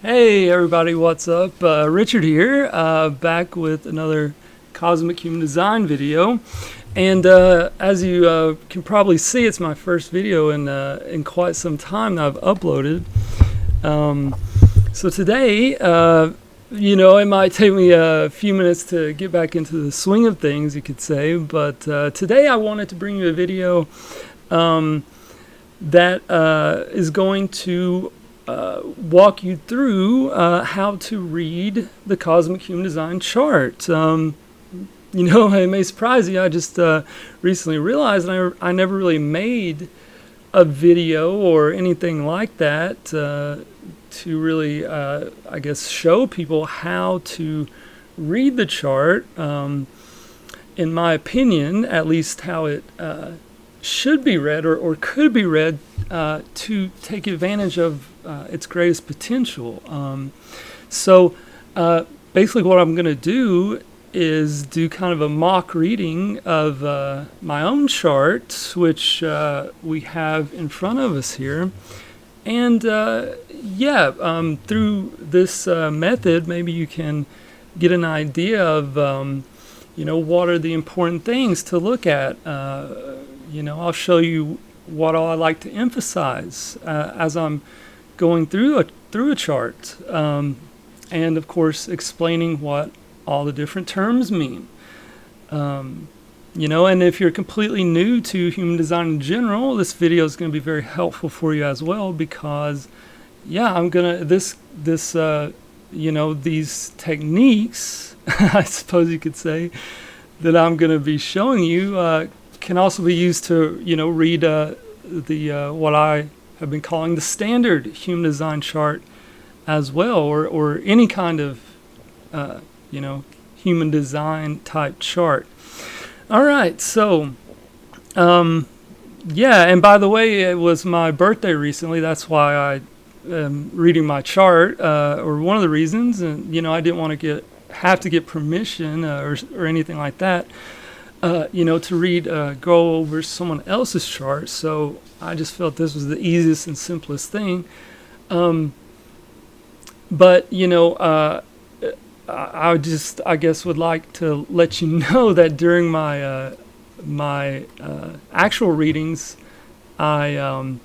Hey everybody, what's up? Richard here, back with another Cosmic Human Design video. And as you can probably see, it's my first video in quite some time that I've uploaded. So today, it might take me a few minutes to get back into the swing of things, you could say. But today I wanted to bring you a video that is going to walk you through how to read the Cosmic Human Design chart. It may surprise you, I just recently realized I never really made a video or anything like that to really, show people how to read the chart. In my opinion, at least how it should be read or could be read to take advantage of its greatest potential. So basically what I'm going to do is do kind of a mock reading of my own chart, which we have in front of us here. And through this method, maybe you can get an idea of what are the important things to look at. I'll show you what all I like to emphasize as I'm going through a chart, and of course explaining what all the different terms mean. And if you're completely new to human design in general, this video is going to be very helpful for you as well, because I'm gonna these techniques, I suppose you could say, that I'm going to be showing you can also be used to read the what I have been calling the standard human design chart as well, or any kind of human design type chart. All right, so and by the way, it was my birthday recently. That's why I am reading my chart, or one of the reasons. And I didn't want to have to get permission or anything like that, to read, go over someone else's chart. So I just felt this was the easiest and simplest thing. But I guess would like to let you know that during my actual readings, I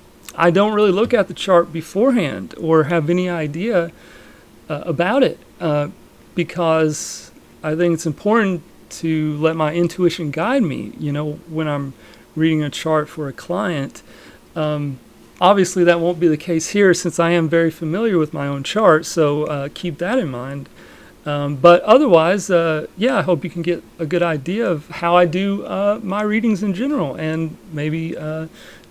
don't really look at the chart beforehand or have any idea about it, because I think it's important to let my intuition guide me, when I'm reading a chart for a client. Obviously that won't be the case here, since I am very familiar with my own chart, so keep that in mind. But otherwise, I hope you can get a good idea of how I do my readings in general, and maybe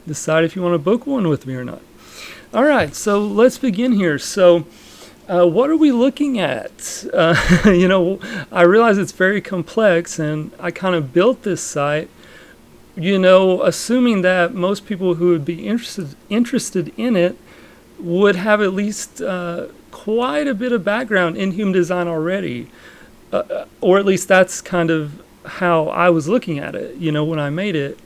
decide if you want to book one with me or not. All right, so let's begin here. So what are we looking at? I realize it's very complex, and I kind of built this site, assuming that most people who would be interested in it would have at least quite a bit of background in human design already, or at least that's kind of how I was looking at it, when I made it.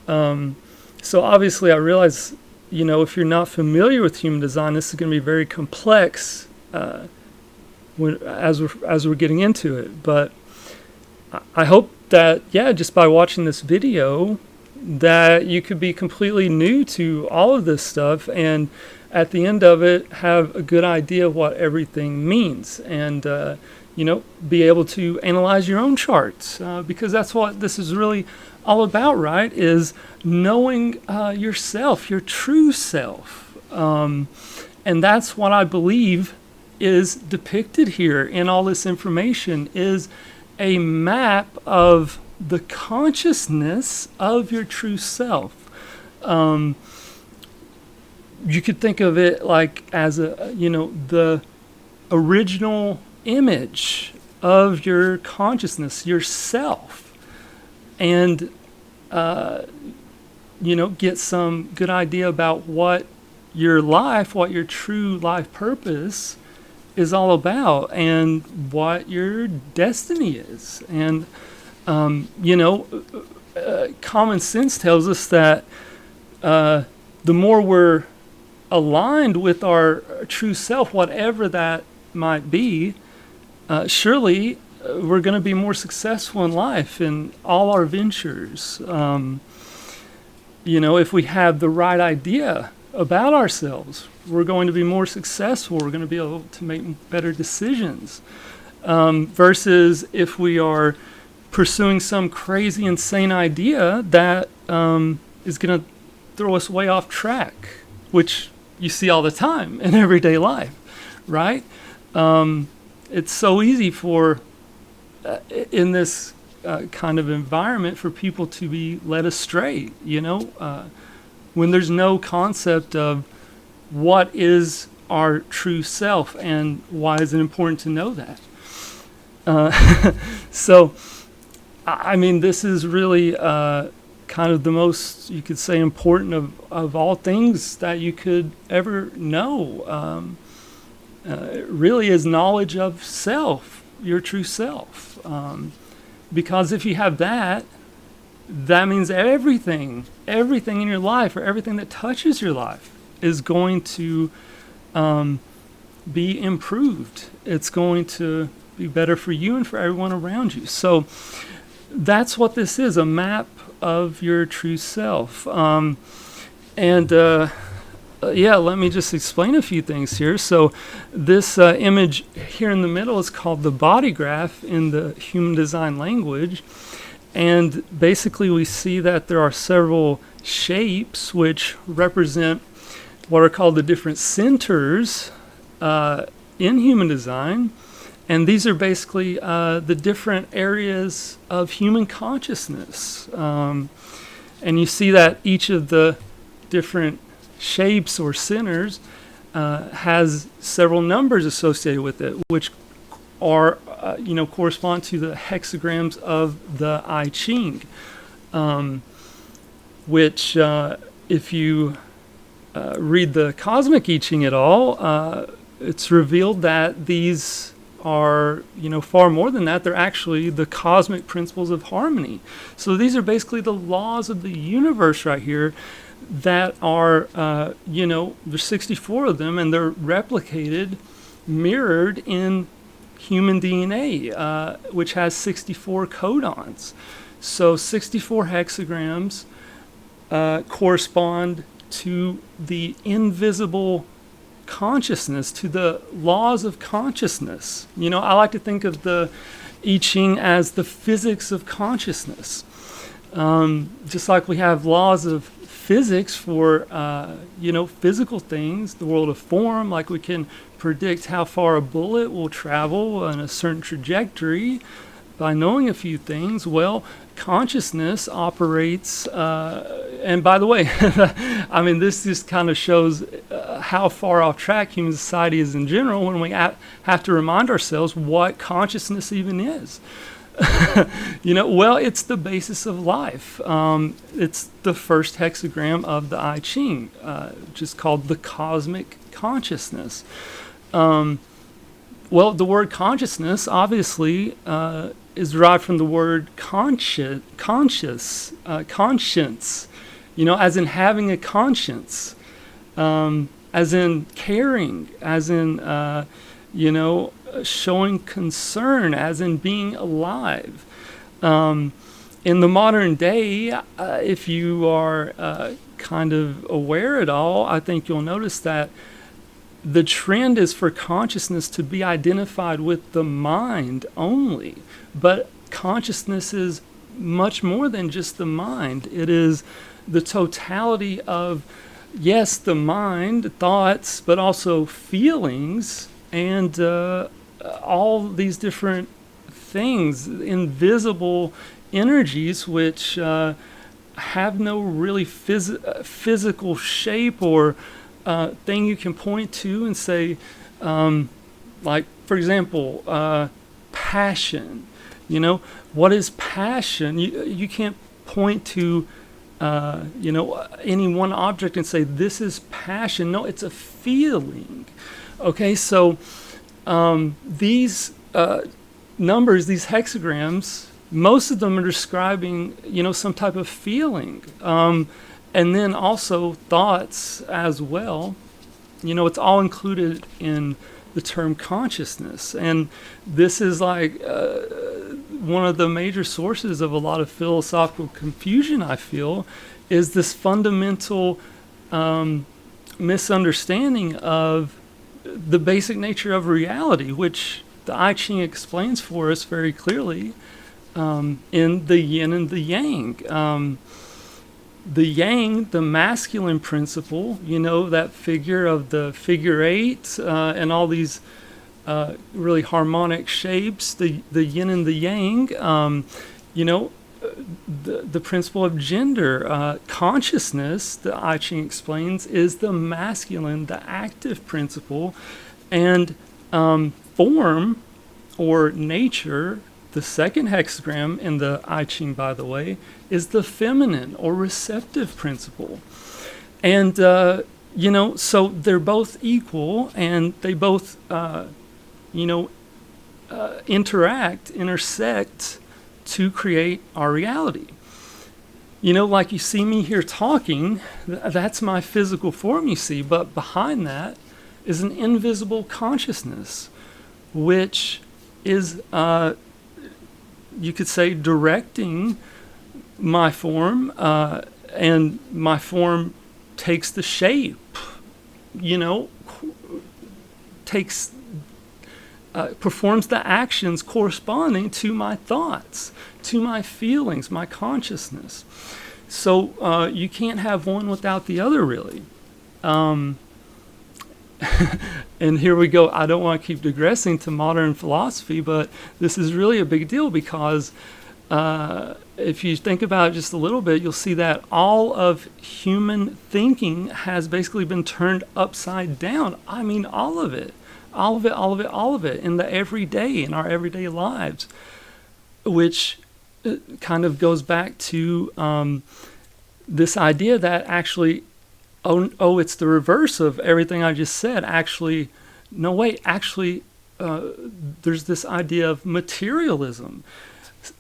So obviously I realize, if you're not familiar with human design, this is going to be very complex as we're getting into it. But I hope that just by watching this video, that you could be completely new to all of this stuff, and at the end of it have a good idea of what everything means, and be able to analyze your own charts, because that's what this is really all about, right? Is knowing yourself, your true self, and that's what I believe is depicted here in all this information, is a map of the consciousness of your true self. You could think of it like as the original image of your consciousness, yourself, and get some good idea about what your life, what your true life purpose is all about, and what your destiny is. And common sense tells us that the more we're aligned with our true self, whatever that might be, surely we're going to be more successful in life in all our ventures. If we have the right idea about ourselves, we're going to be more successful. We're going to be able to make better decisions. Versus if we are pursuing some crazy, insane idea that is going to throw us way off track, which you see all the time in everyday life, right? It's so easy for, in this kind of environment, for people to be led astray, when there's no concept of what is our true self and why is it important to know that. So, I mean, this is really kind of the most, you could say, important of all things that you could ever know. Really is knowledge of self, your true self. Because if you have that, that means everything in your life, or everything that touches your life, is going to be improved. It's going to be better for you and for everyone around you. So that's what this is, a map of your true self. Let me just explain a few things here. So this image here in the middle is called the body graph in the human design language. And basically we see that there are several shapes which represent what are called the different centers in human design. And these are basically the different areas of human consciousness. And you see that each of the different shapes or centers has several numbers associated with it, which are, correspond to the hexagrams of the I Ching, which if you read the Cosmic I Ching at all, it's revealed that these are, far more than that. They're actually the cosmic principles of harmony. So these are basically the laws of the universe right here that are, there's 64 of them, and they're replicated, mirrored in human DNA, which has 64 codons. So 64 hexagrams correspond to the invisible consciousness, to the laws of consciousness. I like to think of the I Ching as the physics of consciousness. Just like we have laws of physics for, physical things, the world of form, like we can predict how far a bullet will travel on a certain trajectory by knowing a few things. Well, consciousness operates, and by the way, I mean, this just kind of shows how far off track human society is in general when we have to remind ourselves what consciousness even is. Well, it's the basis of life. It's the first hexagram of the I Ching, which is called the cosmic consciousness. Well, the word consciousness obviously is derived from the word conscience, as in having a conscience, as in caring, as in, showing concern, as in being alive. In the modern day, if you are kind of aware at all, I think you'll notice that the trend is for consciousness to be identified with the mind only. But consciousness is much more than just the mind. It is the totality of, yes, the mind, thoughts, but also feelings, and all these different things, invisible energies, which have no really physical shape or thing you can point to and say, like, for example, passion. What is passion? You can't point to, any one object and say, this is passion. No, it's a feeling. Okay, so these numbers, these hexagrams, most of them are describing, some type of feeling. And then also thoughts as well. it's all included in the term consciousness. And this is like one of the major sources of a lot of philosophical confusion, I feel, is this fundamental misunderstanding of the basic nature of reality, which the I Ching explains for us very clearly in the yin and the yang. The yang, the masculine principle, that figure of the figure eight and all these really harmonic shapes, the yin and the yang, the principle of gender, consciousness, the I Ching explains, is the masculine, the active principle, and form or nature, the second hexagram in the I Ching, by the way, is the feminine or receptive principle. And, so they're both equal, and they both, intersect to create our reality. Like you see me here talking, that's my physical form, you see, but behind that is an invisible consciousness, which is, you could say, directing my form, and my form takes the shape, performs the actions corresponding to my thoughts, to my feelings, my consciousness. So you can't have one without the other, really. And here we go. I don't want to keep digressing to modern philosophy, but this is really a big deal because if you think about it just a little bit, you'll see that all of human thinking has basically been turned upside down. I mean, all of it in the everyday, in our everyday lives, which kind of goes back to this idea that actually, it's the reverse of everything I just said. Actually, no, wait, actually, there's this idea of materialism,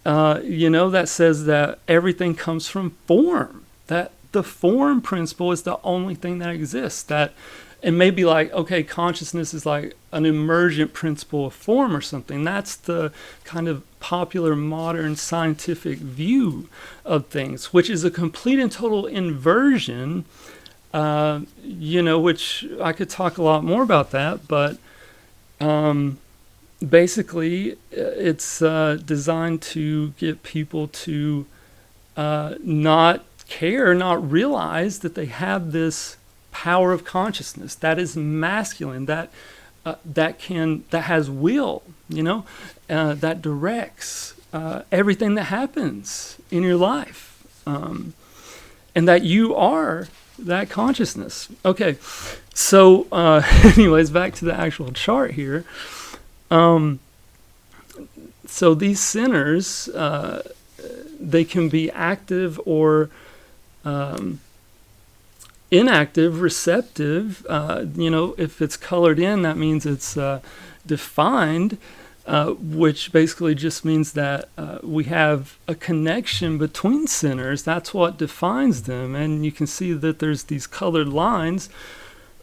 that says that everything comes from form, that the form principle is the only thing that exists, that it may be like, okay, consciousness is like an emergent principle of form or something. That's the kind of popular modern scientific view of things, which is a complete and total inversion, which I could talk a lot more about that, but basically it's designed to get people to not care, not realize that they have this power of consciousness that is masculine, that has will, that directs everything that happens in your life, and that you are that consciousness. Okay, so anyways, back to the actual chart here. So these centers, they can be active or inactive, receptive. If it's colored in, that means it's defined, which basically just means that we have a connection between centers. That's what defines them. And you can see that there's these colored lines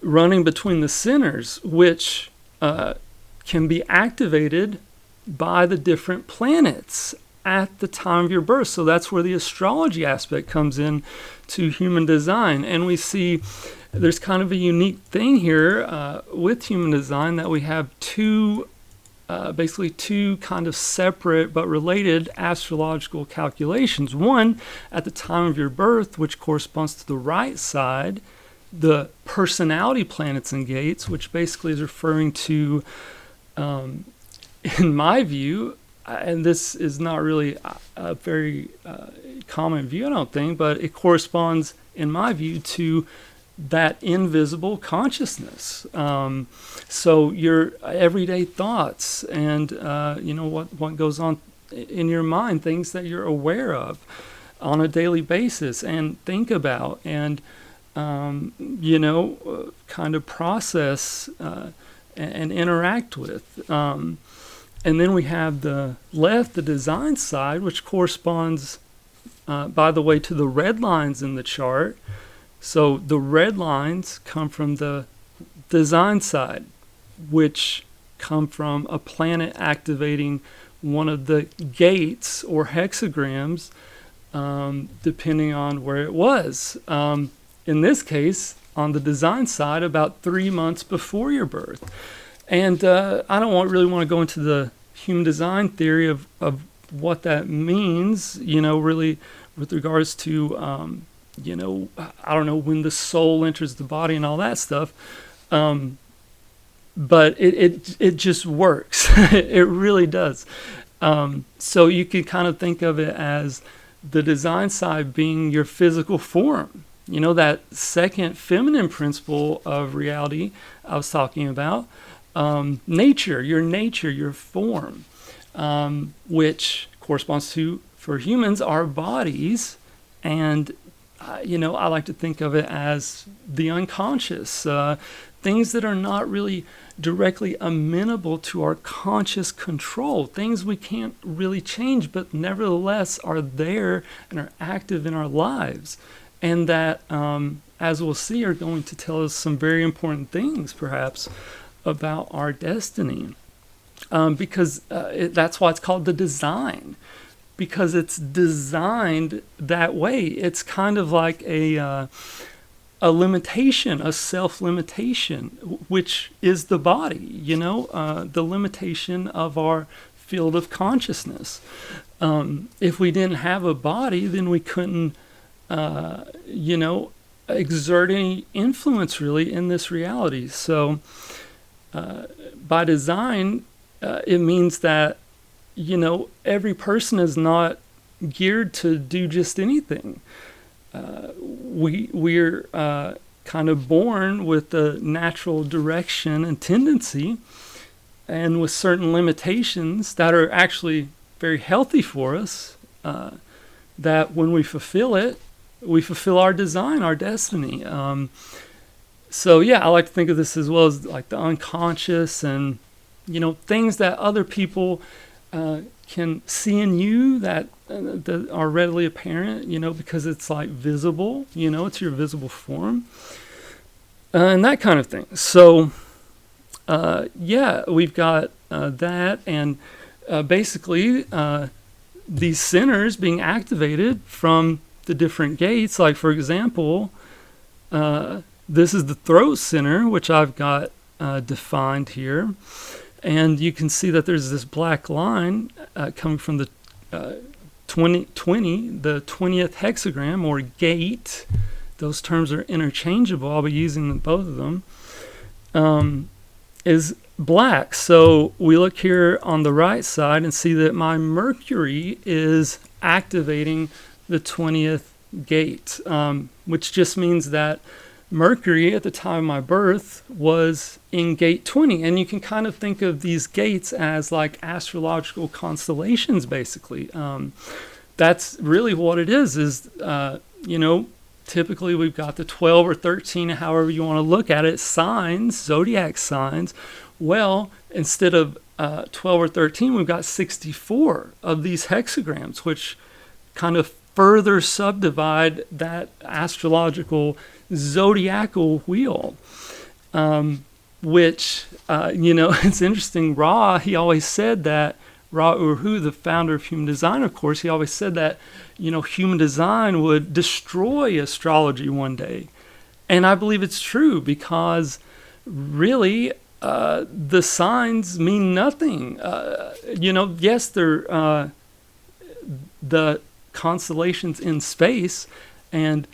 running between the centers, which can be activated by the different planets at the time of your birth. So that's where the astrology aspect comes in to human design. And we see there's kind of a unique thing here with human design, that we have basically two kind of separate but related astrological calculations. One at the time of your birth, which corresponds to the right side, the personality planets and gates, which basically is referring to, in my view, and this is not really a very common view, I don't think, but it corresponds, in my view, to that invisible consciousness. So your everyday thoughts and, what goes on in your mind, things that you're aware of on a daily basis and think about and, kind of process and interact with. And then we have the left, the design side, which corresponds, by the way, to the red lines in the chart. So the red lines come from the design side, which come from a planet activating one of the gates or hexagrams, depending on where it was. In this case, on the design side, about 3 months before your birth. And I don't really want to go into the human design theory of what that means, really with regards to, I don't know, when the soul enters the body and all that stuff. But it just works. It really does. So you can kind of think of it as the design side being your physical form. That second feminine principle of reality I was talking about. Nature, your form, which corresponds to, for humans, our bodies. And, I like to think of it as the unconscious, things that are not really directly amenable to our conscious control, things we can't really change, but nevertheless are there and are active in our lives. And that, as we'll see, are going to tell us some very important things, perhaps, about our destiny. Because that's why it's called the design. Because it's designed that way. It's kind of like a limitation, a self-limitation, which is the body, the limitation of our field of consciousness. If we didn't have a body, then we couldn't, exert any influence really in this reality. So by design, it means that, every person is not geared to do just anything. We're kind of born with the natural direction and tendency, and with certain limitations that are actually very healthy for us, that when we fulfill it, we fulfill our design, our destiny. So yeah, I like to think of this as well as like the unconscious and, things that other people can see in you that are readily apparent, because it's like visible, it's your visible form, and that kind of thing. So, we've got that, and basically these centers being activated from the different gates. Like, for example, this is the throat center, which I've got defined here. And you can see that there's this black line coming from the 20, the 20th hexagram or gate. Those terms are interchangeable. I'll be using both of them. Is black. So we look here on the right side and see that my Mercury is activating the 20th gate, which just means that Mercury at the time of my birth was in gate 20. And you can kind of think of these gates as like astrological constellations, basically. That's really what it is, typically we've got the 12 or 13, however you want to look at it, signs, zodiac signs. Well, instead of 12 or 13, we've got 64 of these hexagrams, which kind of further subdivide that astrological zodiacal wheel, which, it's interesting. He always said that, Ra Uru, the founder of human design, of course, he always said that, human design would destroy astrology one day. And I believe it's true because really the signs mean nothing. Yes, they're the constellations in space, and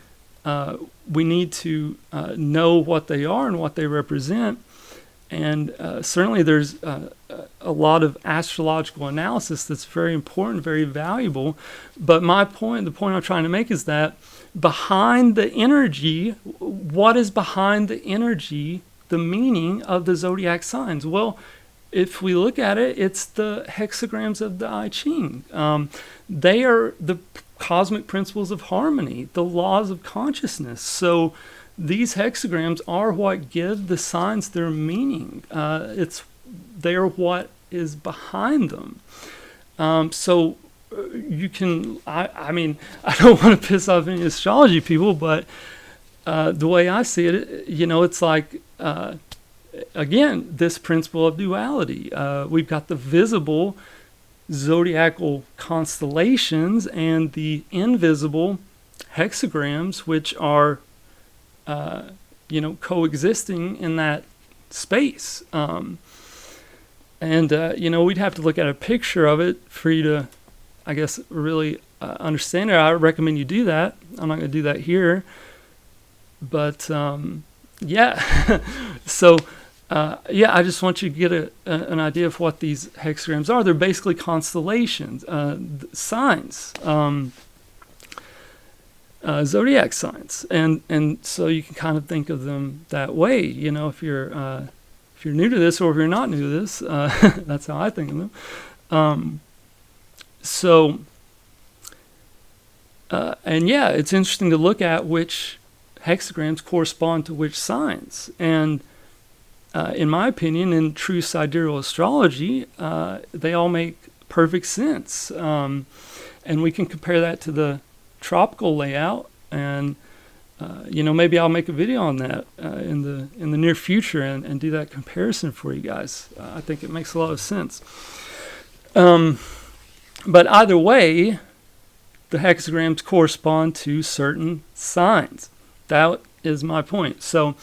we need to know what they are and what they represent. And certainly there's a lot of astrological analysis that's very important, very valuable. But the point I'm trying to make is that behind the energy, what is behind the energy, the meaning of the zodiac signs? Well, if we look at it, it's the hexagrams of the I Ching. They are the cosmic principles of harmony, the laws of consciousness. So these hexagrams are what give the signs their meaning. They are what is behind them. So you can, I mean, I don't want to piss off any astrology people, but the way I see it, it's like again, this principle of duality. We've got the visible zodiacal constellations and the invisible hexagrams, which are, coexisting in that space. We'd have to look at a picture of it for you to, I guess, really understand it. I recommend you do that. I'm not going to do that here. But, So, I just want you to get an idea of what these hexagrams are. They're basically constellations, signs, zodiac signs, and so you can kind of think of them that way. If you're new to this, or if you're not new to this, that's how I think of them. It's interesting to look at which hexagrams correspond to which signs. And in my opinion, in true sidereal astrology, they all make perfect sense. And we can compare that to the tropical layout. And, maybe I'll make a video on that in the near future and do that comparison for you guys. I think it makes a lot of sense. But either way, the hexagrams correspond to certain signs. That is my point. So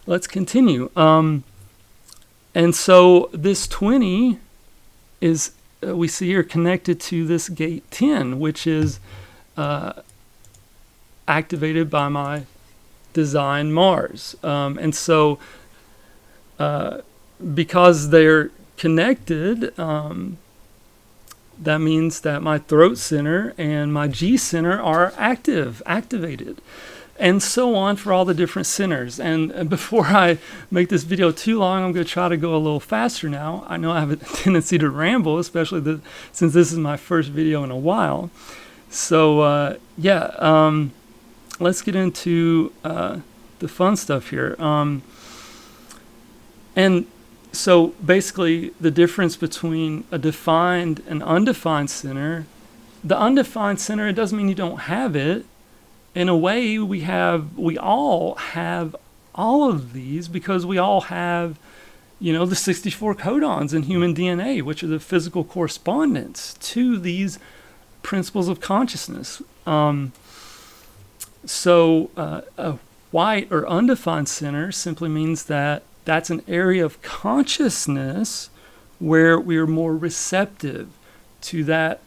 let's continue. And so this 20 is, we see here, connected to this gate 10, which is activated by my design Mars. And so because they're connected, that means that my throat center and my G center are activated. And so on for all the different centers. And before I make this video too long, I'm going to try to go a little faster now. I know I have a tendency to ramble, especially since this is my first video in a while. So, let's get into the fun stuff here. And so basically the difference between a defined and undefined center, the undefined center, it doesn't mean you don't have it. In a way, we all have all of these because we all have, the 64 codons in human DNA, which are the physical correspondence to these principles of consciousness. So a white or undefined center simply means that that's an area of consciousness where we are more receptive to that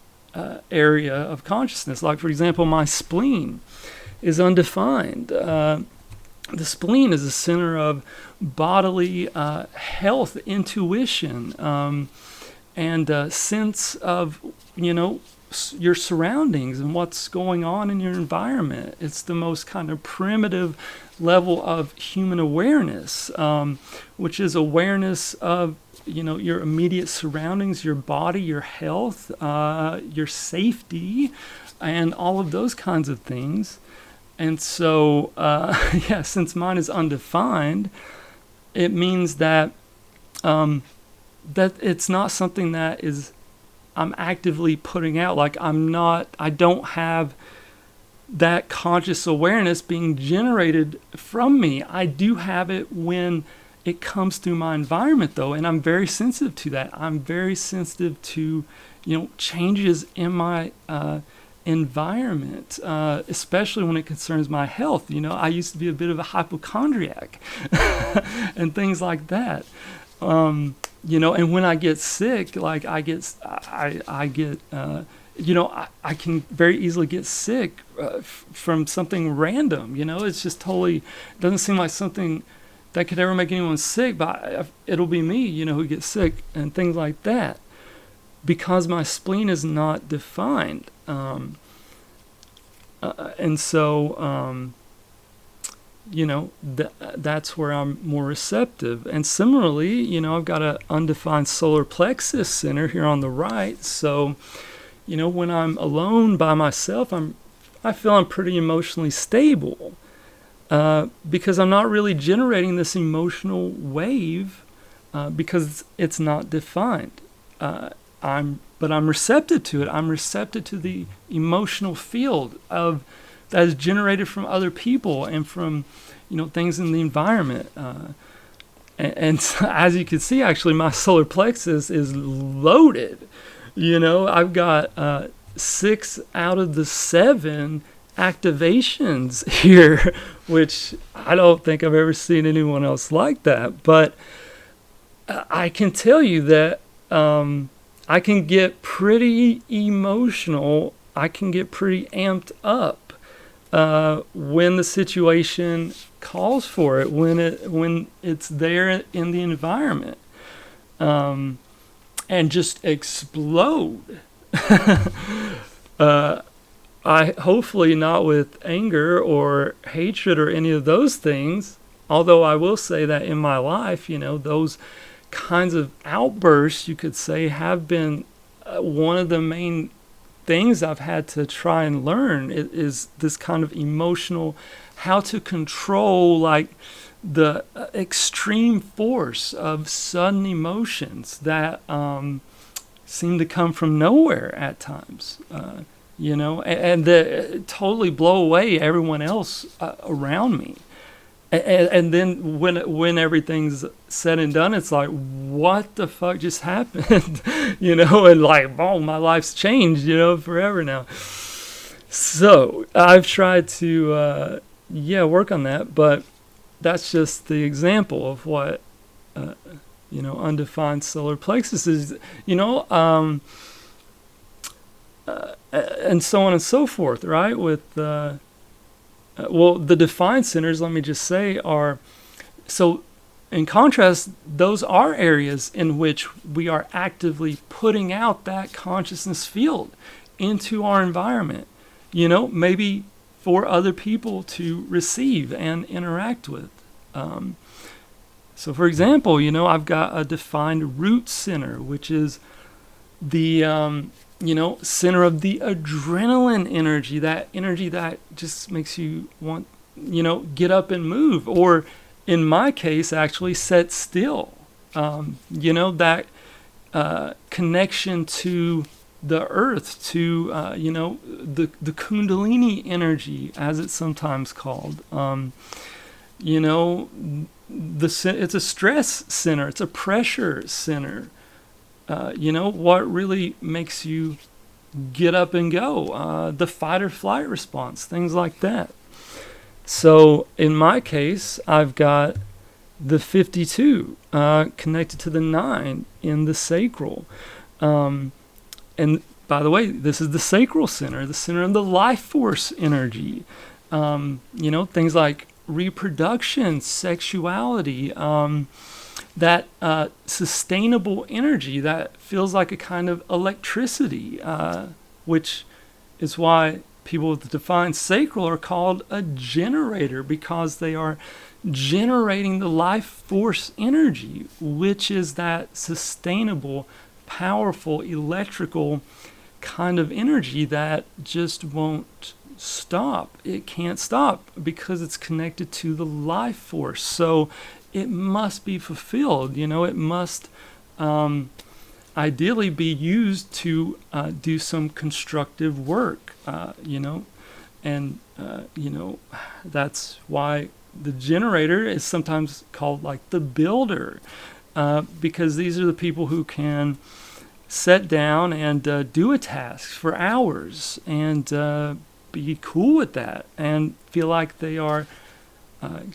area of consciousness. Like, for example, my spleen is undefined. The spleen is a center of bodily health, intuition, and sense of, your surroundings and what's going on in your environment. It's the most kind of primitive level of human awareness, which is awareness of, your immediate surroundings, your body, your health, your safety, and all of those kinds of things. And so, since mine is undefined, it means that that it's not something that I'm actively putting out. Like I don't have that conscious awareness being generated from me. I do have it when it comes through my environment, though, and I'm very sensitive to that. I'm very sensitive to, changes in my environment, especially when it concerns my health. I used to be a bit of a hypochondriac and things like that. And when I get sick, like I can very easily get sick from something random. It's just totally doesn't seem like something that could ever make anyone sick, but it'll be me, who gets sick and things like that, because my spleen is not defined. And so, that's where I'm more receptive. And similarly, I've got an undefined solar plexus center here on the right. So, when I'm alone by myself, I feel I'm pretty emotionally stable, because I'm not really generating this emotional wave, because it's not defined. But I'm receptive to it. I'm receptive to the emotional field that is generated from other people and from, things in the environment. And so, as you can see, actually, my solar plexus is loaded. I've got 6 out of the 7 activations here, which I don't think I've ever seen anyone else like that. But I can tell you that I can get pretty emotional. I can get pretty amped up when the situation calls for it, when it's there in the environment, and just explode. I hopefully not with anger or hatred or any of those things. Although I will say that in my life, those kinds of outbursts, you could say, have been one of the main things I've had to try and learn is this kind of emotional, how to control like the extreme force of sudden emotions that seem to come from nowhere at times, and totally blow away everyone else around me. And then when everything's said and done, it's like, what the fuck just happened? And like, oh, my life's changed, forever now. So I've tried to, work on that, but that's just the example of what, undefined solar plexus is, and so on and so forth, right? With, the defined centers, let me just say, are, so in contrast, those are areas in which we are actively putting out that consciousness field into our environment, maybe for other people to receive and interact with. So for example, I've got a defined root center, which is the, center of the adrenaline energy that just makes you want, get up and move, or in my case, actually set still. That connection to the earth, to, the Kundalini energy, as it's sometimes called. It's a stress center, it's a pressure center. What really makes you get up and go, the fight or flight response, things like that. So in my case, I've got the 52 connected to the 9 in the sacral. And by the way, this is the sacral center, the center of the life force energy. Things like reproduction, sexuality, that sustainable energy that feels like a kind of electricity, which is why people with the defined sacral are called a generator, because they are generating the life force energy, which is that sustainable, powerful, electrical kind of energy that just won't stop. It can't stop because it's connected to the life force. So it must be fulfilled. It must ideally be used to do some constructive work, and that's why the generator is sometimes called like the builder, because these are the people who can sit down and do a task for hours and be cool with that and feel like they are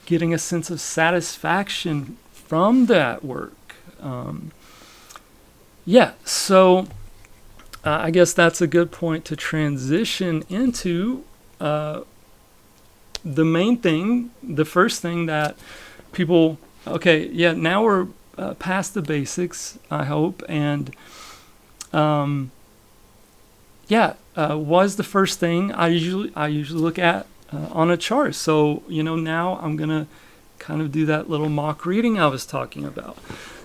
getting a sense of satisfaction from that work. So I guess that's a good point to transition into the main thing, the first thing that people, now we're past the basics, I hope, and was the first thing I usually look at on a chart. So, now I'm going to kind of do that little mock reading I was talking about.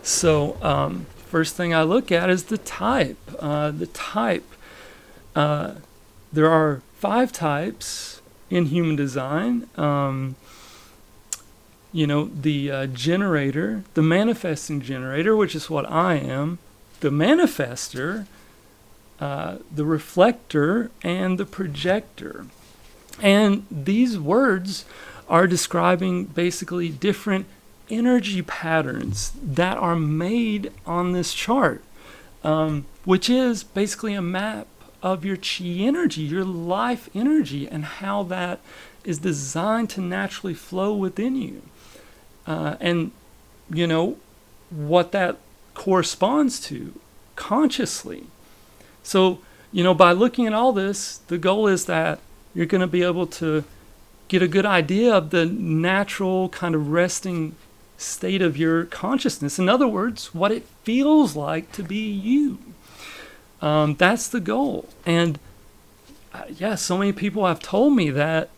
So, first thing I look at is the type. There are 5 types in human design. The generator, the manifesting generator, which is what I am, the manifester, the reflector, and the projector. And these words are describing basically different energy patterns that are made on this chart, which is basically a map of your chi energy, your life energy, and how that is designed to naturally flow within you. And, you know, what that corresponds to consciously. So, you know, by looking at all this, the goal is that you're going to be able to get a good idea of the natural kind of resting state of your consciousness. In other words, what it feels like to be you. That's the goal. And yeah, so many people have told me that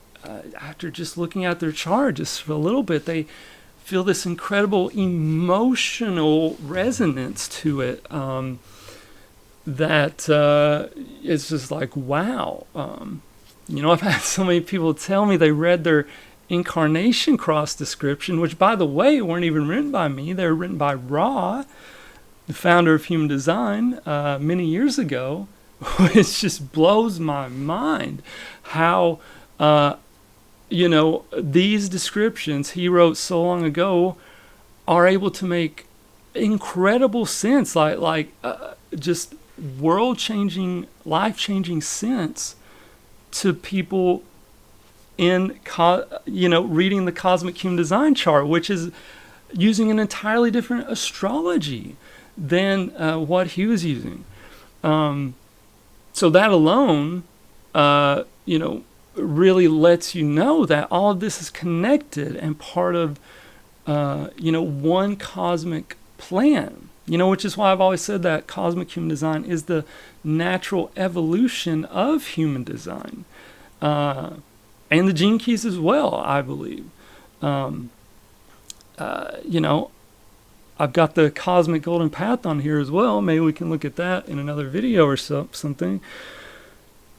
after just looking at their chart just for a little bit, they feel this incredible emotional resonance to it. That it's just like, wow. You know, I've had so many people tell me they read their Incarnation Cross description, which, by the way, weren't even written by me. They were written by Ra, the founder of human design, many years ago. It just blows my mind how, you know, these descriptions he wrote so long ago are able to make incredible sense, like just world-changing, life-changing sense to people in, you know, reading the Cosmic Human Design chart, which is using an entirely different astrology than what he was using. So that alone, you know, really lets you know that all of this is connected and part of, you know, one cosmic plan. You know, which is why I've always said that cosmic human design is the natural evolution of human design. And the gene keys as well, I believe. You know, I've got the cosmic golden path on here as well. Maybe we can look at that in another video or something.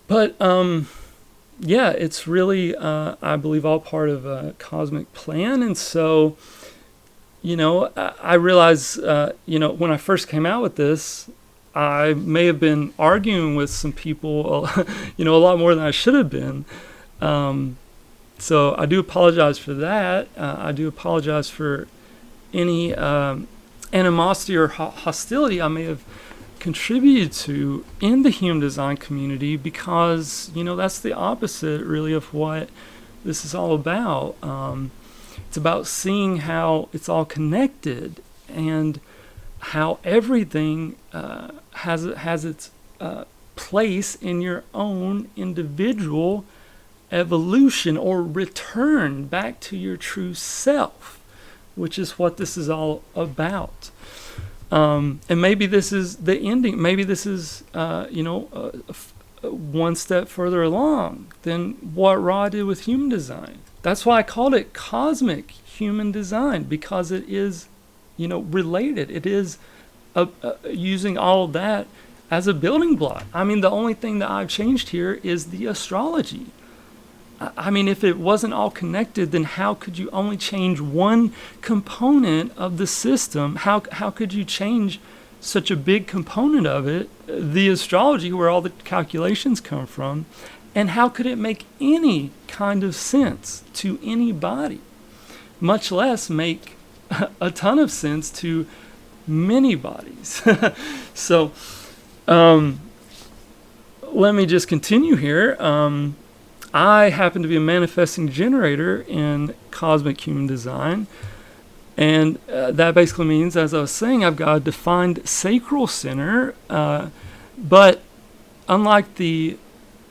But yeah, it's really, I believe, all part of a cosmic plan. And so, you know, I realize, you know, when I first came out with this, I may have been arguing with some people, you know, a lot more than I should have been. So I do apologize for that. I do apologize for any animosity or hostility I may have contributed to in the human design community, because, you know, that's the opposite really of what this is all about. It's about seeing how it's all connected and how everything has its place in your own individual evolution or return back to your true self, which is what this is all about. And maybe this is the ending. Maybe this is, you know, one step further along than what Ra did with human design. That's why I called it cosmic human design, because it is, you know, related. It is using all of that as a building block. I mean, the only thing that I've changed here is the astrology. I mean, if it wasn't all connected, then how could you only change one component of the system? How could you change such a big component of it, the astrology, where all the calculations come from? And how could it make any kind of sense to anybody, much less make a ton of sense to many bodies? So let me just continue here. I happen to be a manifesting generator in cosmic human design. And that basically means, as I was saying, I've got a defined sacral center. But unlike the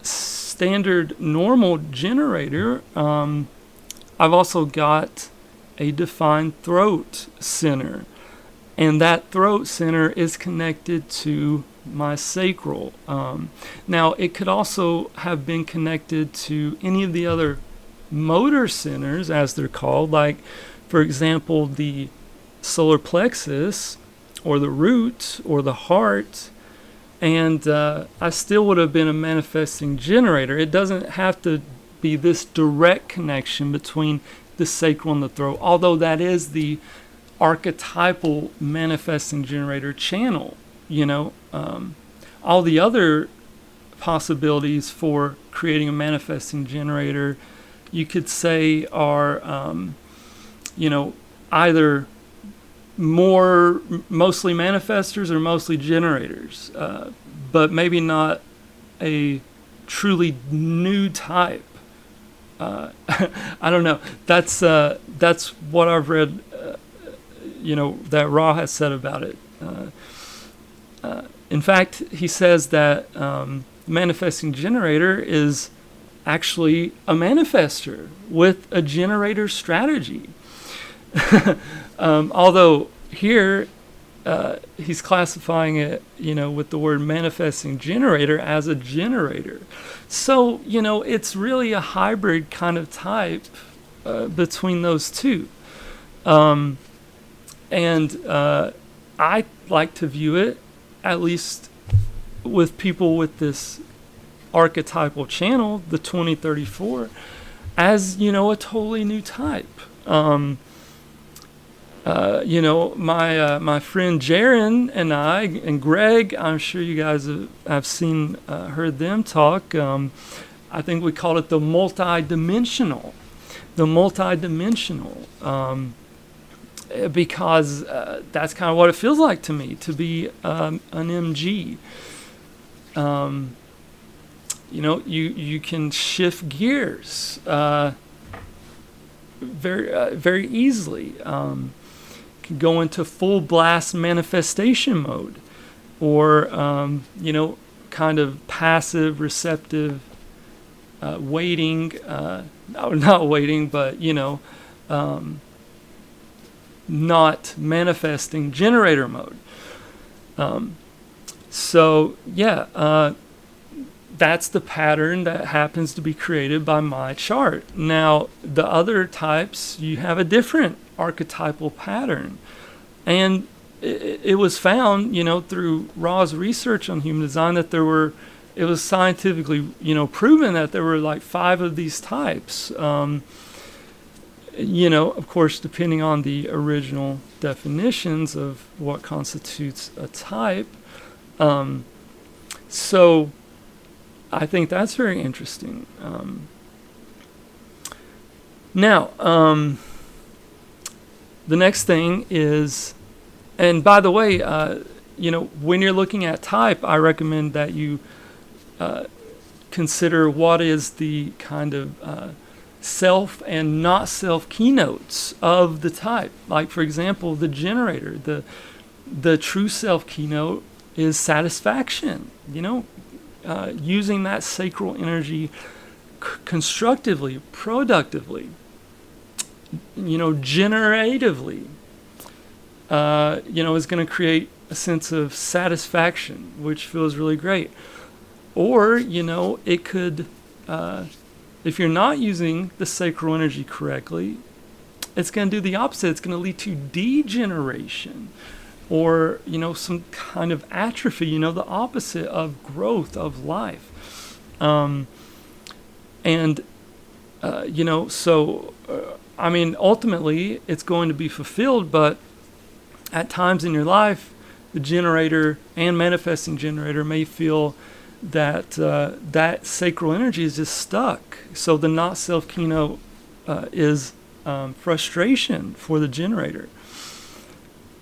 standard normal generator, I've also got a defined throat center. And that throat center is connected to my sacral. Now, it could also have been connected to any of the other motor centers, as they're called, like, for example, the solar plexus, or the root, or the heart, and I still would have been a manifesting generator. It doesn't have to be this direct connection between the sacral and the throat, although that is the archetypal manifesting generator channel. You know, all the other possibilities for creating a manifesting generator, you could say, are, you know, either mostly manifestors or mostly generators, but maybe not a truly new type. I don't know. That's what I've read. That Ra has said about it. In fact, he says that manifesting generator is actually a manifester with a generator strategy. Although here he's classifying it, with the word manifesting generator as a generator. So, it's really a hybrid kind of type between those two. And I like to view it, at least with people with this archetypal channel, the 2034, as, a totally new type. My friend Jaron and I, and Greg, I'm sure you guys have heard them talk. I think we called it the multidimensional. Because that's kind of what it feels like to me to be an MG. You can shift gears very easily. Can go into full blast manifestation mode, or kind of passive, receptive, waiting. Not waiting, but not manifesting generator mode. That's the pattern that happens to be created by my chart. Now, the other types, you have a different archetypal pattern. And it was found, through Ra's research on human design, that it was scientifically, proven that there were like 5 of these types. Of course, depending on the original definitions of what constitutes a type. So I think that's very interesting. Now, the next thing is, and by the way, when you're looking at type, I recommend that you consider what is the kind of self and not self keynotes of the type. Like, for example, the generator, the true self keynote is satisfaction, using that sacral energy constructively, productively, generatively, is going to create a sense of satisfaction, which feels really great. Or, it could, if you're not using the sacral energy correctly, it's going to do the opposite. It's going to lead to degeneration, or, some kind of atrophy, the opposite of growth of life. Ultimately, it's going to be fulfilled, but at times in your life, the generator and manifesting generator may feel that that sacral energy is just stuck. So the not self keynote is frustration for the generator.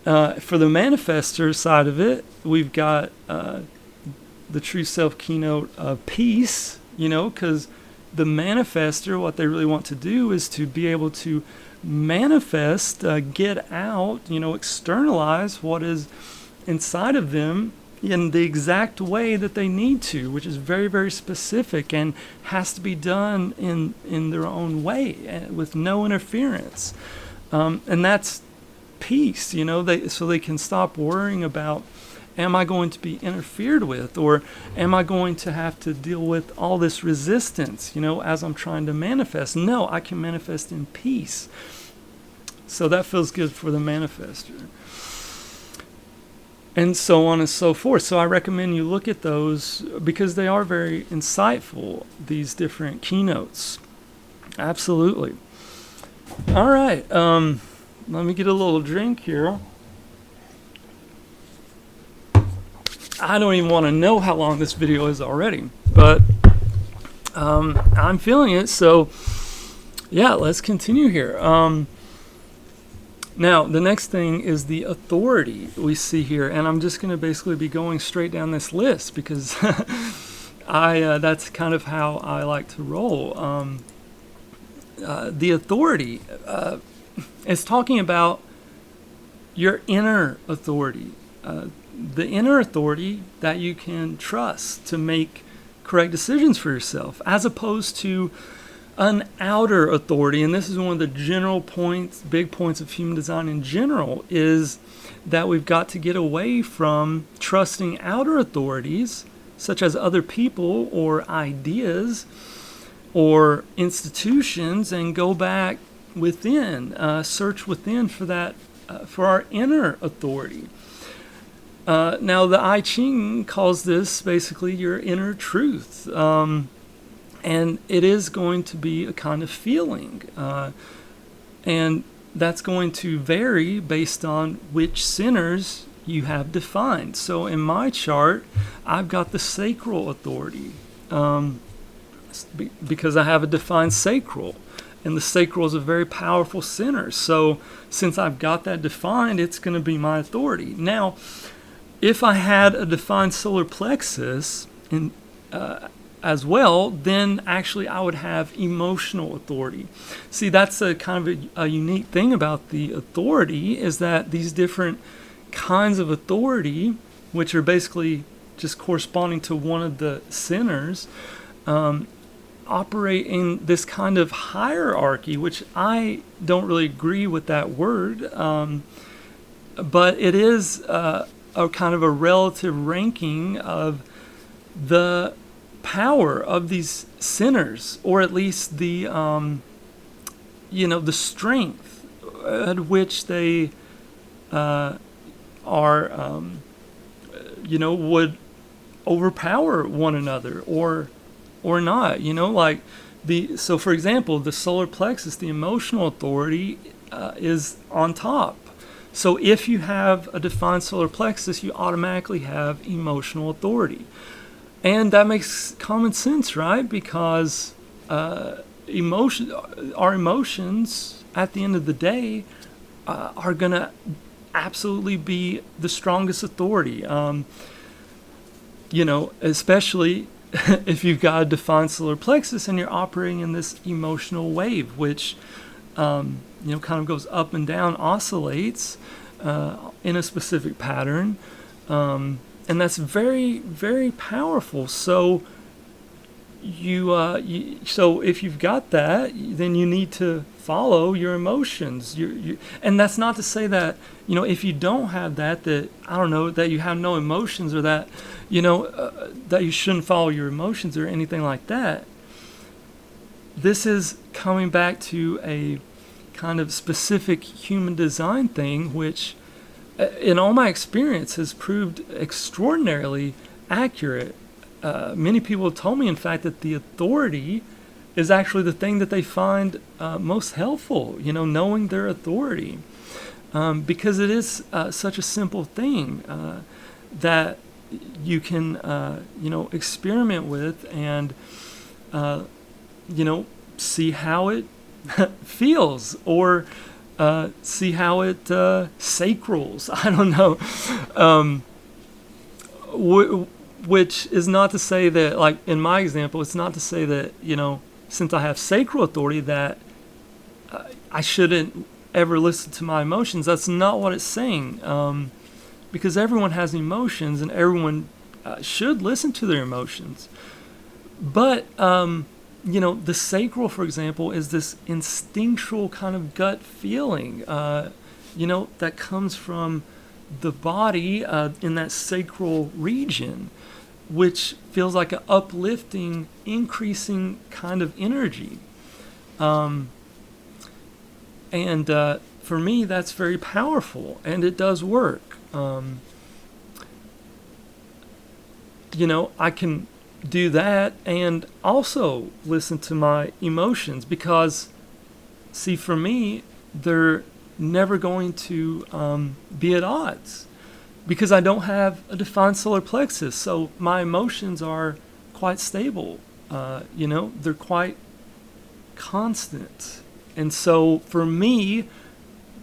For the manifestor side of it, we've got the true self keynote of peace, because the manifestor, what they really want to do is to be able to manifest, get out, externalize what is inside of them in the exact way that they need to, which is very, very specific and has to be done in their own way with no interference. And that's peace, so they can stop worrying about, am I going to be interfered with, or am I going to have to deal with all this resistance, as I'm trying to manifest? No, I can manifest in peace. So that feels good for the manifestor. And so on and so forth. So I recommend you look at those because they are very insightful, these different keynotes. Absolutely. All right. Let me get a little drink here. I don't even want to know how long this video is already, but I'm feeling it. So yeah, let's continue here. Now, the next thing is the authority we see here, and I'm just going to basically be going straight down this list because that's kind of how I like to roll. The authority is talking about your inner authority, the inner authority that you can trust to make correct decisions for yourself, as opposed to an outer authority. And this is one of the general points, big points of human design in general, is that we've got to get away from trusting outer authorities, such as other people or ideas or institutions, and go back within, search within for that, for our inner authority. Now, the I Ching calls this basically your inner truth. And it is going to be a kind of feeling. And that's going to vary based on which centers you have defined. So in my chart, I've got the sacral authority because I have a defined sacral. And the sacral is a very powerful center. So since I've got that defined, it's going to be my authority. Now, if I had a defined solar plexus as well, then actually I would have emotional authority. See, that's a kind of a unique thing about the authority, is that these different kinds of authority, which are basically just corresponding to one of the centers, operate in this kind of hierarchy, which I don't really agree with that word, but it is a kind of a relative ranking of the power of these centers, or at least the the strength at which they are would overpower one another or not, so for example, the solar plexus, the emotional authority, is on top. So if you have a defined solar plexus, you automatically have emotional authority. And that makes common sense, right? Because our emotions, at the end of the day, are going to absolutely be the strongest authority. Especially if you've got a defined solar plexus and you're operating in this emotional wave, which kind of goes up and down, oscillates in a specific pattern. And that's very, very powerful. So so if you've got that, then you need to follow your emotions. And that's not to say that, if you don't have that that you have no emotions, or that, that you shouldn't follow your emotions or anything like that. This is coming back to a kind of specific human design thing, which in all my experience has proved extraordinarily accurate. Many people have told me, in fact, that the authority is actually the thing that they find most helpful, knowing their authority. Because it is such a simple thing that you can, experiment with and, see how it feels, or see how it sacrals. I don't know. Which is not to say that, like in my example, it's not to say that, since I have sacral authority, that I shouldn't ever listen to my emotions. That's not what it's saying. Because everyone has emotions, and everyone should listen to their emotions. But, the sacral, for example, is this instinctual kind of gut feeling, that comes from the body in that sacral region, which feels like an uplifting, increasing kind of energy. And for me, that's very powerful, and it does work. I can do that and also listen to my emotions, because, see, for me, they're never going to be at odds, because I don't have a defined solar plexus. So my emotions are quite stable. They're quite constant. And so for me,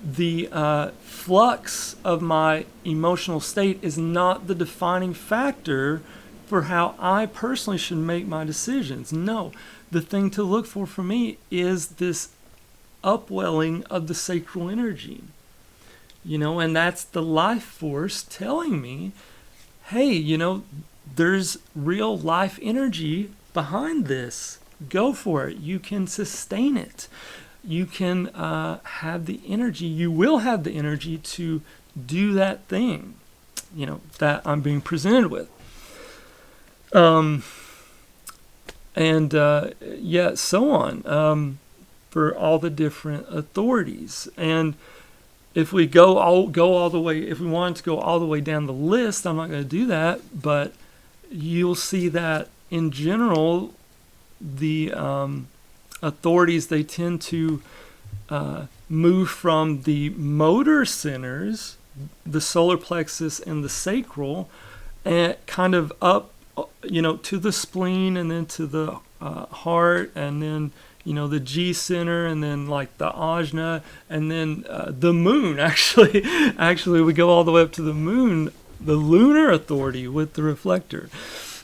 the flux of my emotional state is not the defining factor for how I personally should make my decisions. No, the thing to look for me is this upwelling of the sacral energy. And that's the life force telling me, hey, there's real life energy behind this. Go for it. You can sustain it. You can have the energy. You will have the energy to do that thing, that I'm being presented with. So on, for all the different authorities. And if we go all the way, if we wanted to go all the way down the list, I'm not going to do that, but you'll see that in general, the authorities, they tend to move from the motor centers, the solar plexus and the sacral, and kind of up, to the spleen, and then to the heart, and then the G center, and then like the ajna, and then the moon. Actually, we go all the way up to the moon, the lunar authority with the reflector.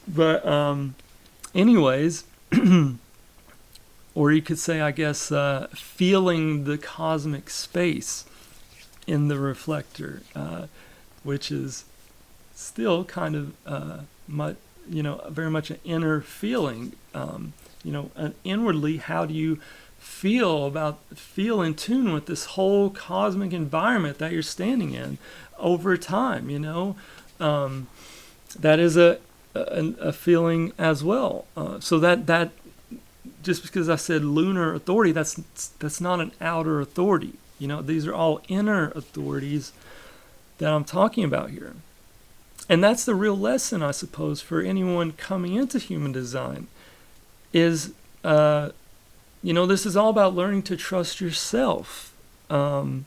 But anyways, or you could say, I guess, feeling the cosmic space in the reflector, which is still kind of very much an inner feeling. And inwardly, how do you feel in tune with this whole cosmic environment that you're standing in over time? That is a feeling as well. So that just because I said lunar authority, that's not an outer authority. These are all inner authorities that I'm talking about here. And that's the real lesson, I suppose, for anyone coming into human design is, this is all about learning to trust yourself, and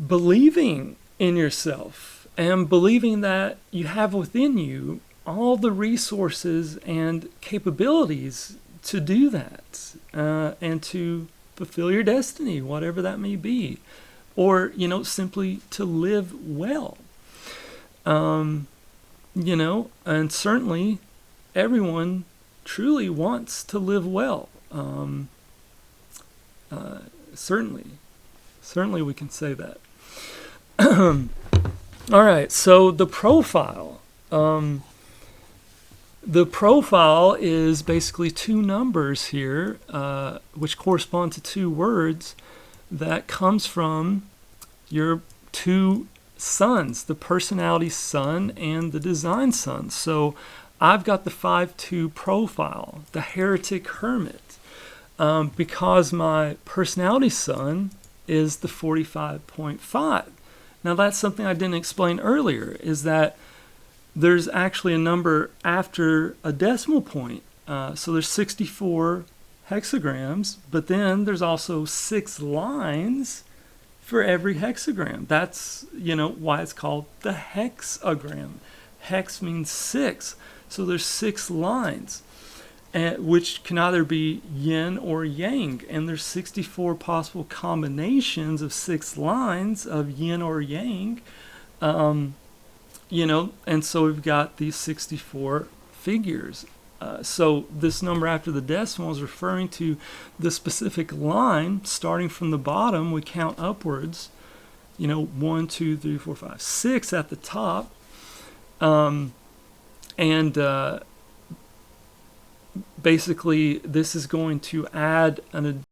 believing in yourself, and believing that you have within you all the resources and capabilities to do that, and to fulfill your destiny, whatever that may be, or, simply to live well. And certainly everyone truly wants to live well. Certainly we can say that. All right, so the profile. The profile is basically two numbers here, which correspond to two words that comes from your two suns, the personality sun and the design sun. So I've got the 5-2 profile, the heretic hermit, because my personality sun is the 45.5. Now that's something I didn't explain earlier, is that there's actually a number after a decimal point. So there's 64 hexagrams, but then there's also 6 lines for every hexagram. That's, why it's called the hexagram. Hex means 6. So there's 6 lines, which can either be yin or yang. And there's 64 possible combinations of 6 lines of yin or yang. And so we've got these 64 figures. So this number after the decimal is referring to the specific line. Starting from the bottom, we count upwards, 1, 2, 3, 4, 5, 6 at the top. Basically, this is going to add an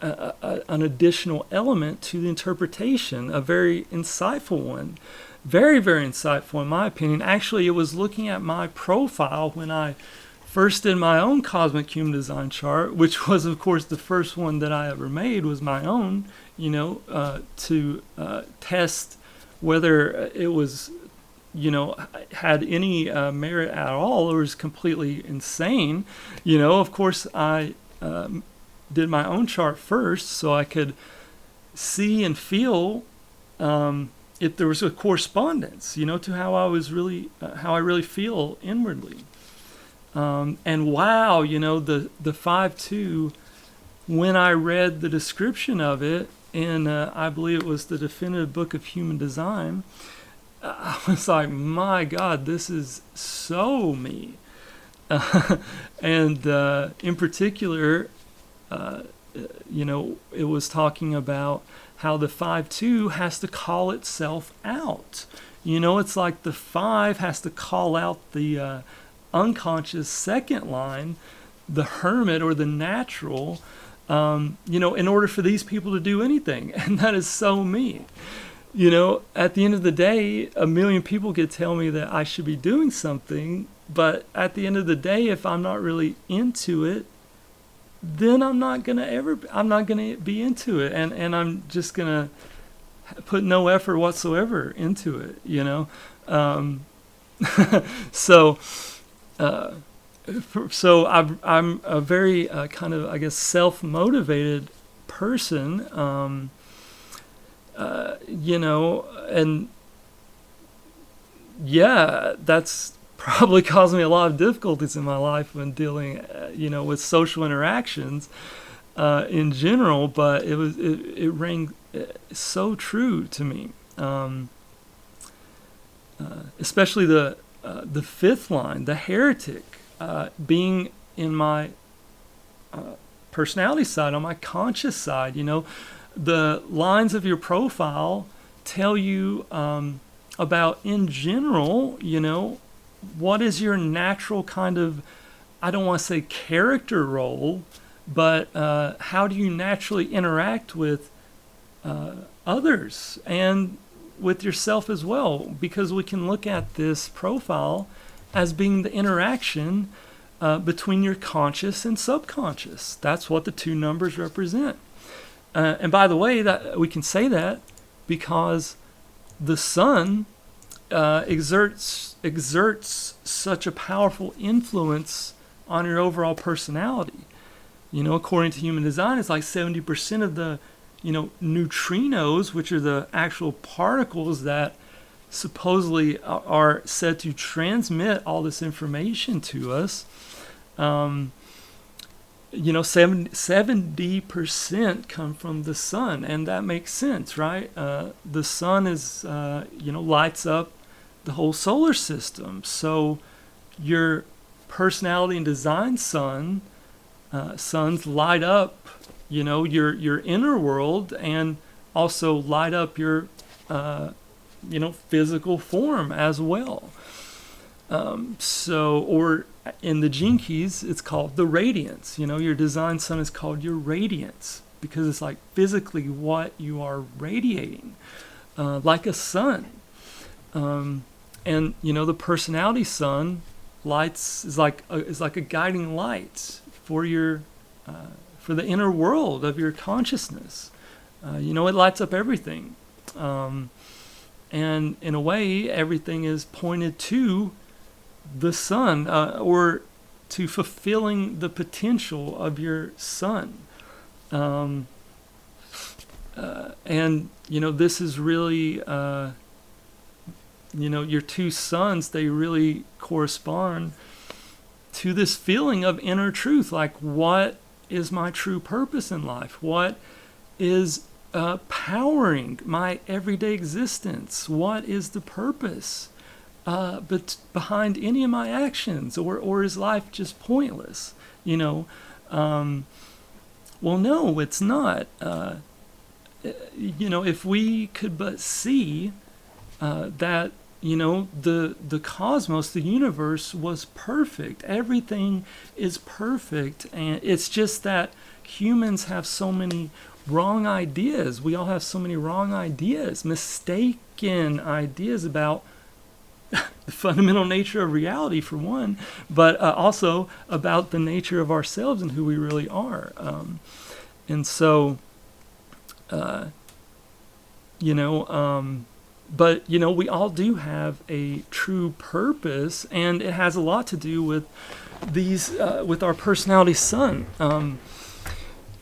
additional element to the interpretation, a very insightful one. Very, very insightful in my opinion. Actually, it was looking at my profile when I first did my own cosmic human design chart, which was, of course, the first one that I ever made was my own, to test whether it was, had any merit at all or was completely insane. Of course, I did my own chart first so I could see and feel if there was a correspondence, to how I was really, how I really feel inwardly. And wow, the 5-2 when I read the description of it in, I believe it was the Definitive Book of Human Design, I was like, my God, this is so me. And in particular, it was talking about how the 5-2 has to call itself out. It's like the 5 has to call out the unconscious second line, the hermit or the natural, in order for these people to do anything. And that is so me. At the end of the day, a million people could tell me that I should be doing something, but at the end of the day, if I'm not really into it, then I'm not gonna be into it, and I'm just gonna put no effort whatsoever into it, So, I'm a very kind of, I guess, self-motivated person. And yeah, that's probably caused me a lot of difficulties in my life when dealing, with social interactions in general. But it rang so true to me, especially the 5th line, the heretic, being in my personality side, on my conscious side. The lines of your profile tell you about, in general, what is your natural kind of, I don't want to say character role, but how do you naturally interact with others and with yourself as well? Because we can look at this profile as being the interaction between your conscious and subconscious. That's what the 2 numbers represent. And by the way, that we can say that because the sun exerts such a powerful influence on your overall personality. According to Human Design, it's like 70% of the, neutrinos, which are the actual particles that supposedly are said to transmit all this information to us. 70% come from the sun, and that makes sense, right? The sun is, lights up the whole solar system. So your personality and design suns light up, your inner world, and also light up your, physical form as well. Or in the Gene Keys, it's called the radiance. Your design sun is called your radiance because it's like physically what you are radiating, like a sun. And the personality sun is like a guiding light for your for the inner world of your consciousness. It lights up everything, and in a way, everything is pointed to the sun, or to fulfilling the potential of your sun. And this is really, your 2 suns, they really correspond to this feeling of inner truth. Like, what is my true purpose in life? What is powering my everyday existence? What is the purpose but behind any of my actions, or is life just pointless? Well, no, it's not. If we could but see that, the cosmos, the universe was perfect. Everything is perfect, and it's just that humans have so many wrong ideas. We all have so many wrong ideas, mistaken ideas about the fundamental nature of reality, for one, but also about the nature of ourselves and who we really are. And so, but we all do have a true purpose, and it has a lot to do with with our personality sun.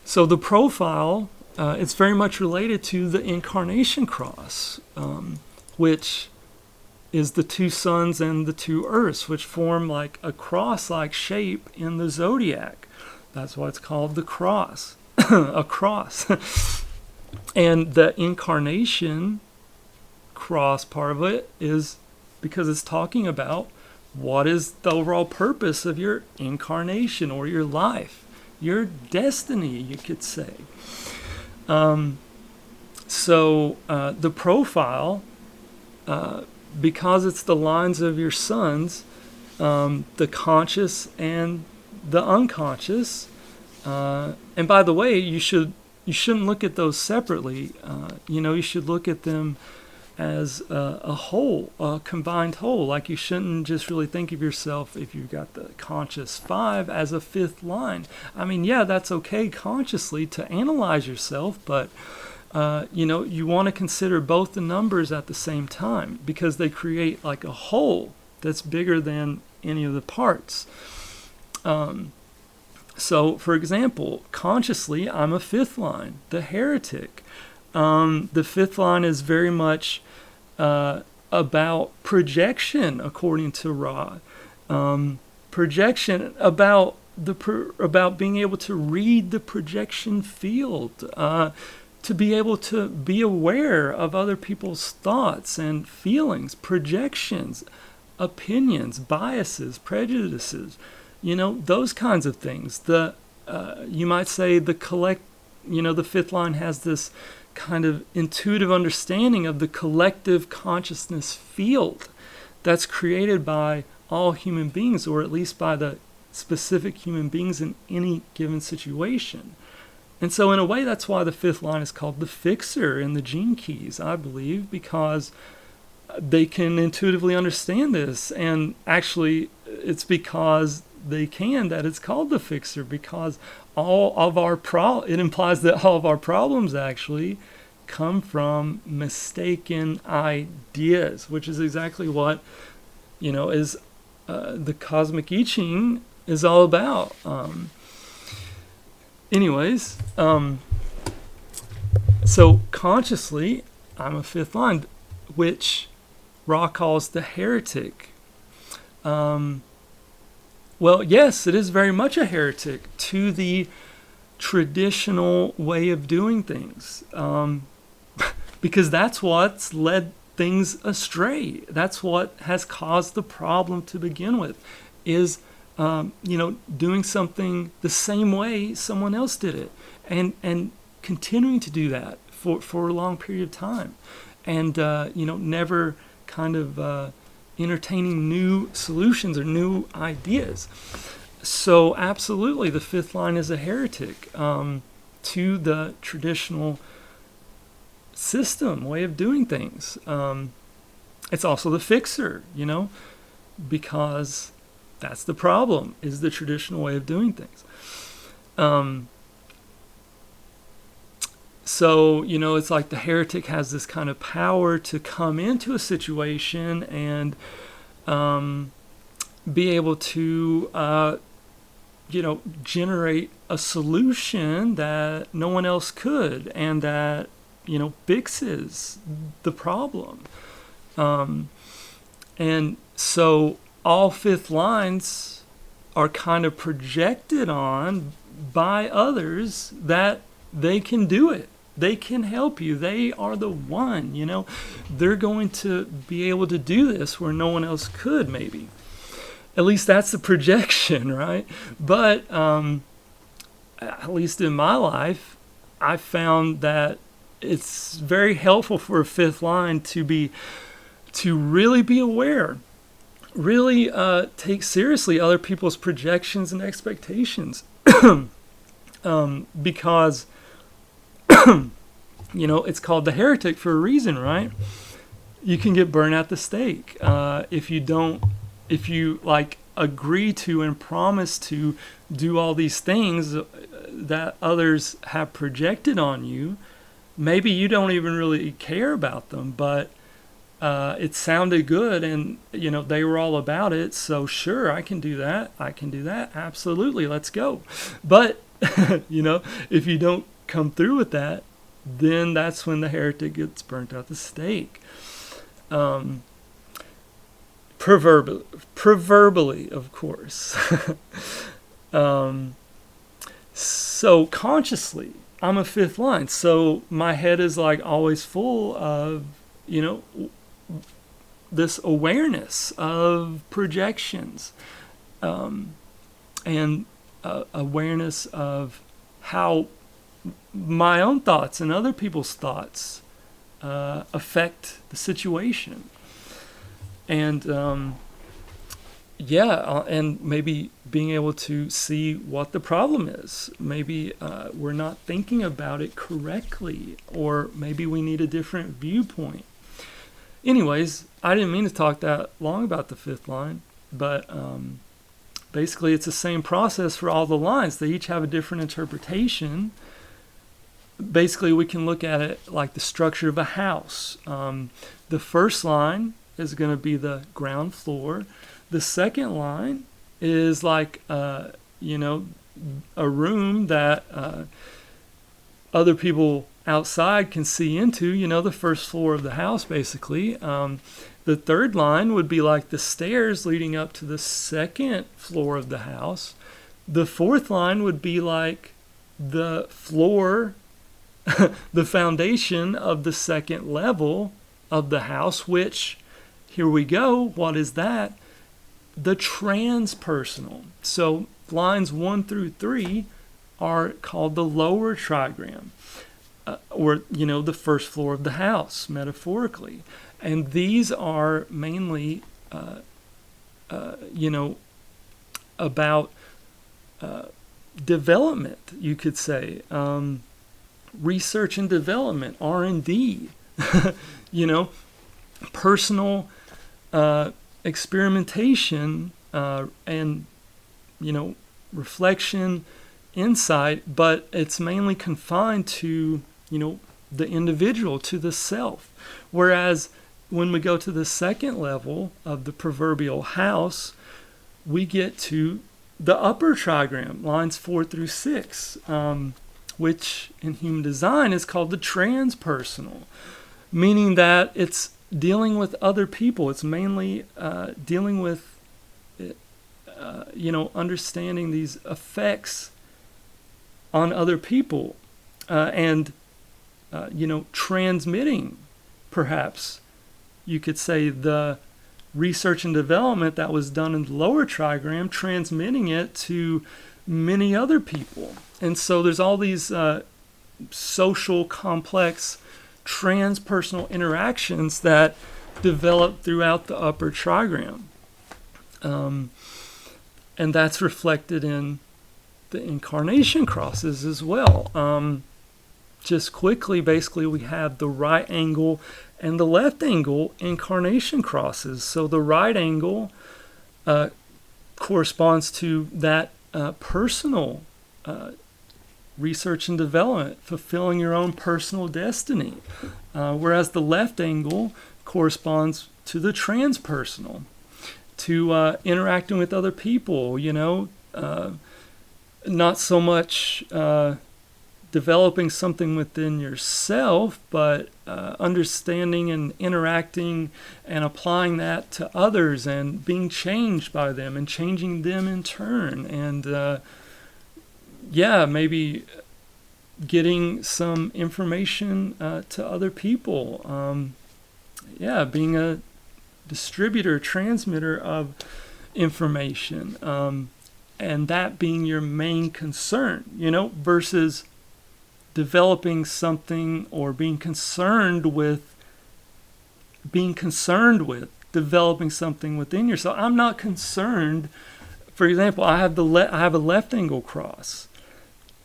So the profile, it's very much related to the Incarnation Cross, which is the 2 suns and the 2 earths, which form like a cross-like shape in the zodiac. That's why it's called the cross. a cross. And the Incarnation Cross part of it is because it's talking about what is the overall purpose of your incarnation or your life, your destiny, you could say. So the profile, because it's the lines of your sons, the conscious and the unconscious. And by the way, you shouldn't look at those separately. You should look at them as a whole, a combined whole. Like, you shouldn't just really think of yourself, if you've got the conscious 5, as a fifth line. I mean, yeah, that's okay consciously to analyze yourself, but you want to consider both the numbers at the same time, because they create like a whole that's bigger than any of the parts. So, for example, consciously, I'm a fifth line, the heretic. The fifth line is very much about projection, according to Ra. Projection, about being able to read the projection field, to be able to be aware of other people's thoughts and feelings, projections, opinions, biases, prejudices, those kinds of things. You might say the fifth line has this kind of intuitive understanding of the collective consciousness field that's created by all human beings, or at least by the specific human beings in any given situation. And so in a way, that's why the fifth line is called the fixer in the gene keys, I believe, because they can intuitively understand this. And actually, it's because they can that it's called the fixer, because it implies that all of our problems actually come from mistaken ideas, which is exactly what is the cosmic I Ching is all about. So consciously, I'm a fifth line, which Ra calls the heretic. Well, yes, it is very much a heretic to the traditional way of doing things, because that's what's led things astray. That's what has caused the problem to begin with, is doing something the same way someone else did it, and continuing to do that for a long period of time, and never kind of entertaining new solutions or new ideas. So absolutely, the fifth line is a heretic to the traditional system, way of doing things. It's also the fixer, because that's the problem, is the traditional way of doing things. So, it's like the heretic has this kind of power to come into a situation and be able to, generate a solution that no one else could, and that, fixes the problem. And so all fifth lines are kind of projected on by others that they can do it. They can help you. They are the one, They're going to be able to do this where no one else could, maybe. At least that's the projection, right? But at least in my life, I found that it's very helpful for a fifth line to really be aware, really take seriously other people's projections and expectations, because it's called the heretic for a reason, right? You can get burned at the stake if you agree to and promise to do all these things that others have projected on you. Maybe you don't even really care about them, but it sounded good, and they were all about it. So sure, I can do that. Absolutely, let's go. But if you don't come through with that, then that's when the heretic gets burnt at the stake. Proverbially, of course. So consciously, I'm a fifth line. So my head is like always full of, this awareness of projections, and awareness of how my own thoughts and other people's thoughts affect the situation. And and maybe being able to see what the problem is. Maybe we're not thinking about it correctly, or maybe we need a different viewpoint. Anyways, I didn't mean to talk that long about the fifth line, but basically it's the same process for all the lines. They each have a different interpretation. Basically, we can look at it like the structure of a house. The first line is going to be the ground floor. The second line is like, a room that other people outside can see into, the first floor of the house, basically. The third line would be like the stairs leading up to the second floor of the house. The fourth line would be like the floor, the foundation of the second level of the house, which, here we go, what is that? The transpersonal. So lines 1 through 3 are called the lower trigram, or the first floor of the house, metaphorically. And these are mainly about development, you could say, research and development, R&D, personal experimentation, and reflection, insight, but it's mainly confined to the individual, to the self. Whereas when we go to the second level of the proverbial house, we get to the upper trigram, lines 4 through 6, which in human design is called the transpersonal, meaning that it's dealing with other people. It's mainly dealing with, understanding these effects on other people, and transmitting, perhaps you could say, the research and development that was done in the lower trigram, transmitting it to many other people. And so there's all these social, complex, transpersonal interactions that develop throughout the upper trigram. And that's reflected in the Incarnation Crosses as well. Just quickly, basically, we have the right angle and the left angle Incarnation Crosses. So the right angle corresponds to that personal research and development, fulfilling your own personal destiny, whereas the left angle corresponds to the transpersonal, to interacting with other people, not so much developing something within yourself, but understanding and interacting and applying that to others and being changed by them and changing them in turn. And maybe getting some information to other people. Being a distributor, transmitter of information. And that being your main concern, versus developing something or being concerned with developing something within yourself. I'm not concerned. For example, I have a left angle cross.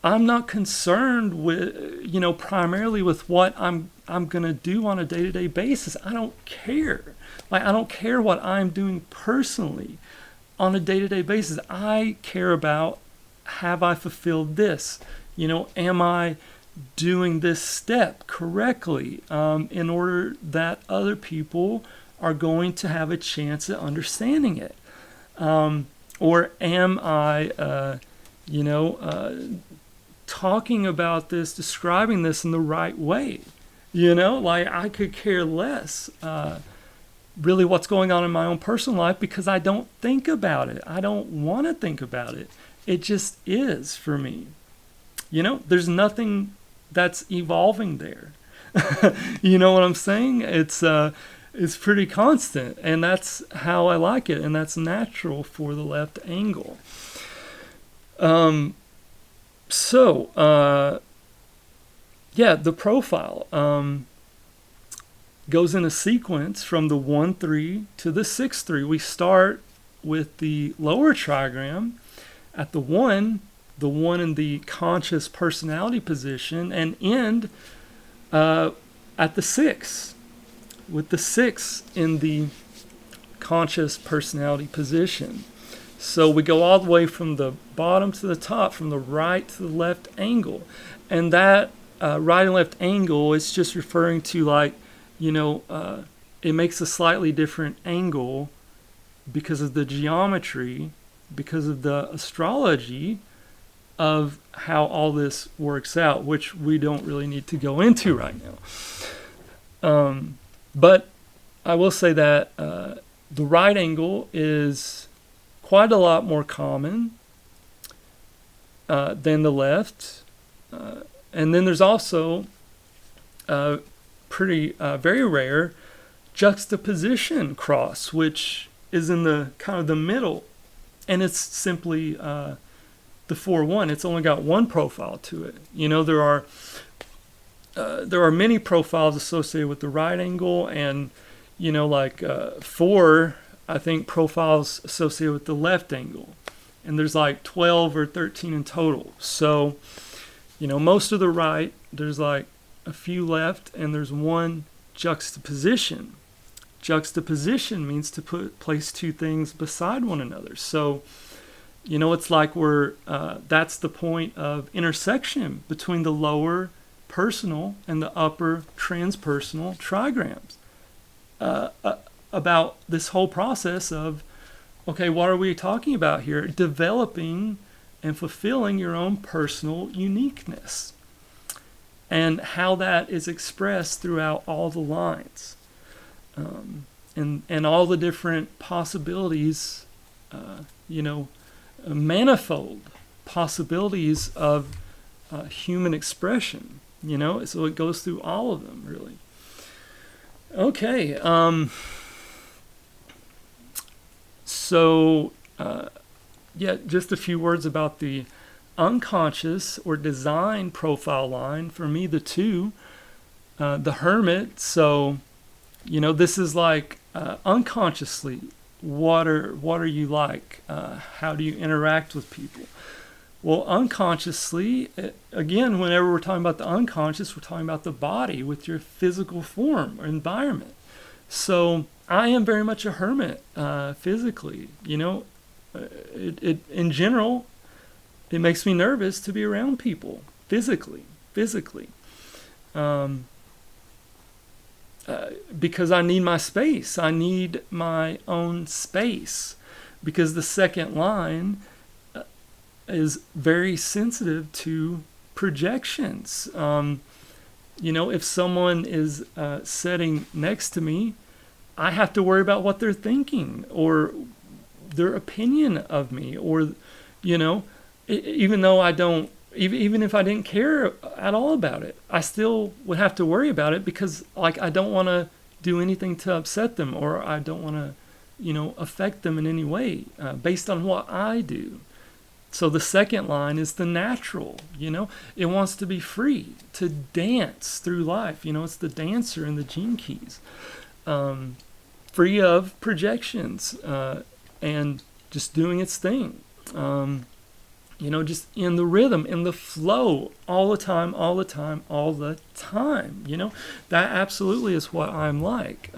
I'm not concerned with, primarily with what I'm going to do on a day-to-day basis. I don't care. I don't care what I'm doing personally on a day-to-day basis. I care about, have I fulfilled this? Am I doing this step correctly, in order that other people are going to have a chance at understanding it? Or am I, talking about this, describing this in the right way? I could care less really what's going on in my own personal life, because I don't think about it. I don't want to think about it. It just is for me. There's nothing that's evolving there. You know what I'm saying? It's pretty constant, and that's how I like it, and that's natural for the left angle. The profile goes in a sequence from the 1-3 to the 6-3. We start with the lower trigram at the 1 in the conscious personality position, and end at the 6, with the 6 in the conscious personality position. So we go all the way from the bottom to the top, from the right to the left angle. And that right and left angle is just referring to it makes a slightly different angle because of the geometry, because of the astrology of how all this works out, which we don't really need to go into right now. But I will say that the right angle is quite a lot more common than the left. And then there's also very rare juxtaposition cross, which is in the kind of the middle, and it's simply the 4-1. It's only got one profile to it. There are many profiles associated with the right angle, and 4, I think, profiles associated with the left angle, and there's like 12 or 13 in total. So most of the right, there's like a few left, and there's one juxtaposition. Juxtaposition means to place two things beside one another. So it's like that's the point of intersection between the lower personal and the upper transpersonal trigrams. About this whole process of, okay, what are we talking about here? Developing and fulfilling your own personal uniqueness, and how that is expressed throughout all the lines, and all the different possibilities, manifold possibilities of human expression. So it goes through all of them, really. Okay. Just a few words about the unconscious or design profile line. For me, the 2, the hermit. So, this is like unconsciously, what are you like? How do you interact with people? Well, unconsciously, again, whenever we're talking about the unconscious, we're talking about the body with your physical form or environment. So I am very much a hermit physically. In general, it makes me nervous to be around people physically. Because I need my space. I need my own space, because the second line is very sensitive to projections. If someone is sitting next to me, I have to worry about what they're thinking or their opinion of me, or even though I don't, even if I didn't care at all about it, I still would have to worry about it, because I don't want to do anything to upset them, or I don't want to affect them in any way based on what I do. So the second line is the natural. It wants to be free to dance through life. It's the dancer in the gene keys, free of projections, and just doing its thing. Just in the rhythm, in the flow, all the time. That absolutely is what I'm like.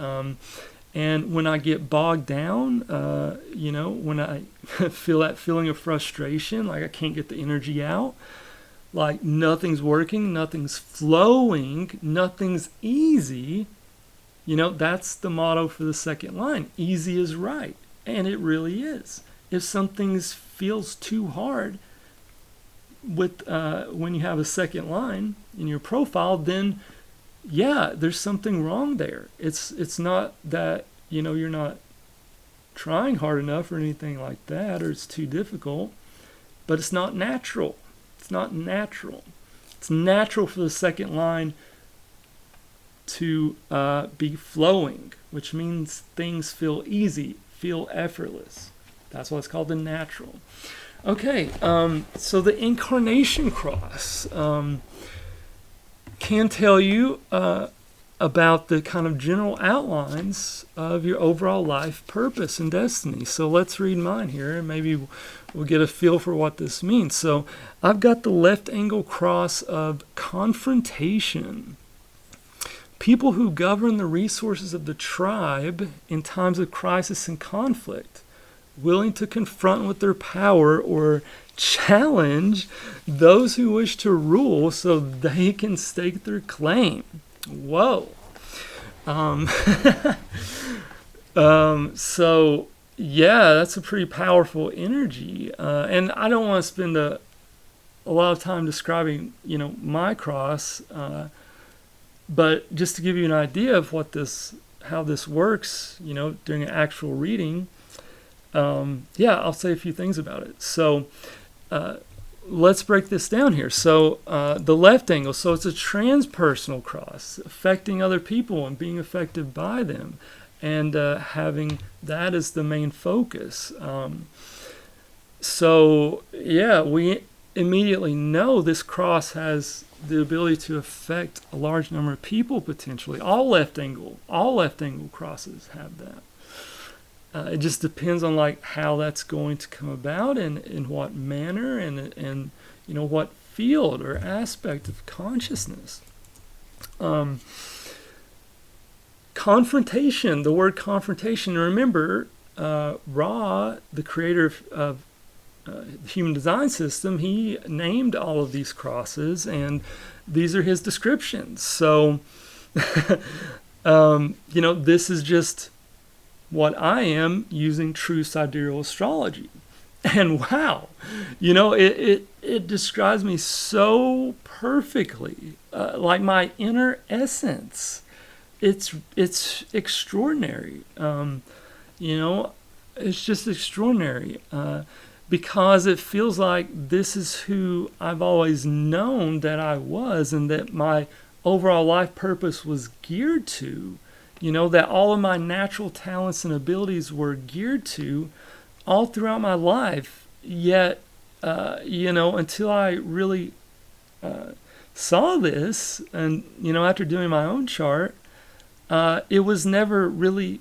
And when I get bogged down, when I feel that feeling of frustration, like I can't get the energy out, like nothing's working, nothing's flowing, nothing's easy, that's the motto for the second line. Easy is right. And it really is. If something feels too hard when you have a second line in your profile, then there's something wrong there. It's not that you're not trying hard enough or anything like that, or it's too difficult, but it's not natural. It's not natural. It's natural for the second line to be flowing, which means things feel easy, feel effortless. That's why it's called the natural. Okay, so the Incarnation Cross can tell you about the kind of general outlines of your overall life purpose and destiny. So let's read mine here, and maybe we'll get a feel for what this means. So I've got the left angle cross of confrontation. People who govern the resources of the tribe in times of crisis and conflict, willing to confront with their power or challenge those who wish to rule so they can stake their claim. Whoa. So yeah, that's a pretty powerful energy. And I don't want to spend a lot of time describing, my cross, but just to give you an idea of how this works, during an actual reading, I'll say a few things about it. So, let's break this down here. So the left angle, so it's a transpersonal cross, affecting other people and being affected by them, and having that as the main focus. We immediately know this cross has the ability to affect a large number of people potentially. All left angle crosses have that. It just depends on how that's going to come about and in what manner and what field or aspect of consciousness. Confrontation, the word confrontation. Remember, Ra, the creator of the human design system, he named all of these crosses, and these are his descriptions. So, this is just what I am using true sidereal astrology. And wow, it describes me so perfectly, like my inner essence. It's extraordinary. It's just extraordinary because it feels like this is who I've always known that I was, and that my overall life purpose was geared to. That all of my natural talents and abilities were geared to all throughout my life. Yet, until I really saw this, and, after doing my own chart, it was never really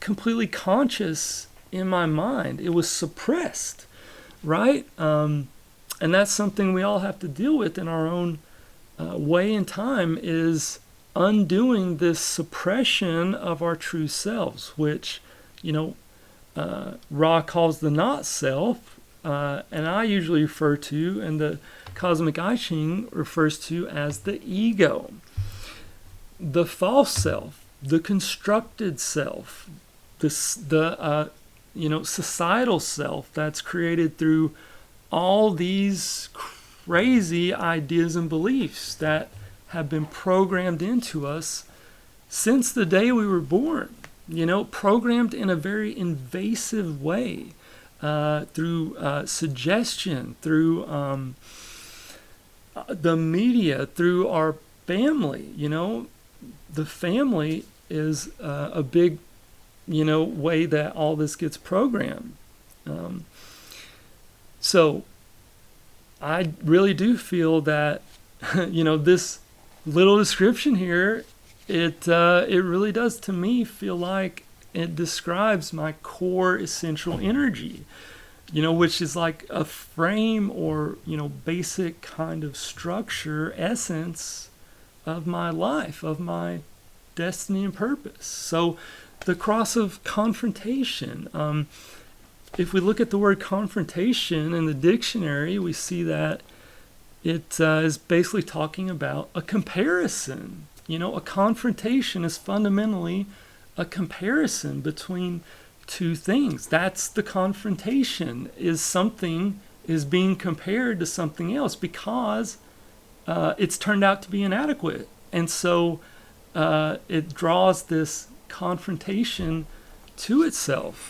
completely conscious in my mind. It was suppressed, right? And that's something we all have to deal with in our own way and time, is undoing this suppression of our true selves, which, Ra calls the not self, and I usually refer to, and the Cosmic I Ching refers to, as the ego, the false self, the constructed self, the societal self that's created through all these crazy ideas and beliefs that have been programmed into us since the day we were born, programmed in a very invasive way, through suggestion, through the media, through our family. The family is a big, way that all this gets programmed. So I really do feel that, this little description here, it really does, to me, feel like it describes my core essential energy, which is like a frame or, basic kind of structure, essence of my life, of my destiny and purpose. So the cross of confrontation, if we look at the word confrontation in the dictionary, we see that it is basically talking about a comparison. A confrontation is fundamentally a comparison between two things. That's the confrontation, is something is being compared to something else because it's turned out to be inadequate. And so it draws this confrontation to itself.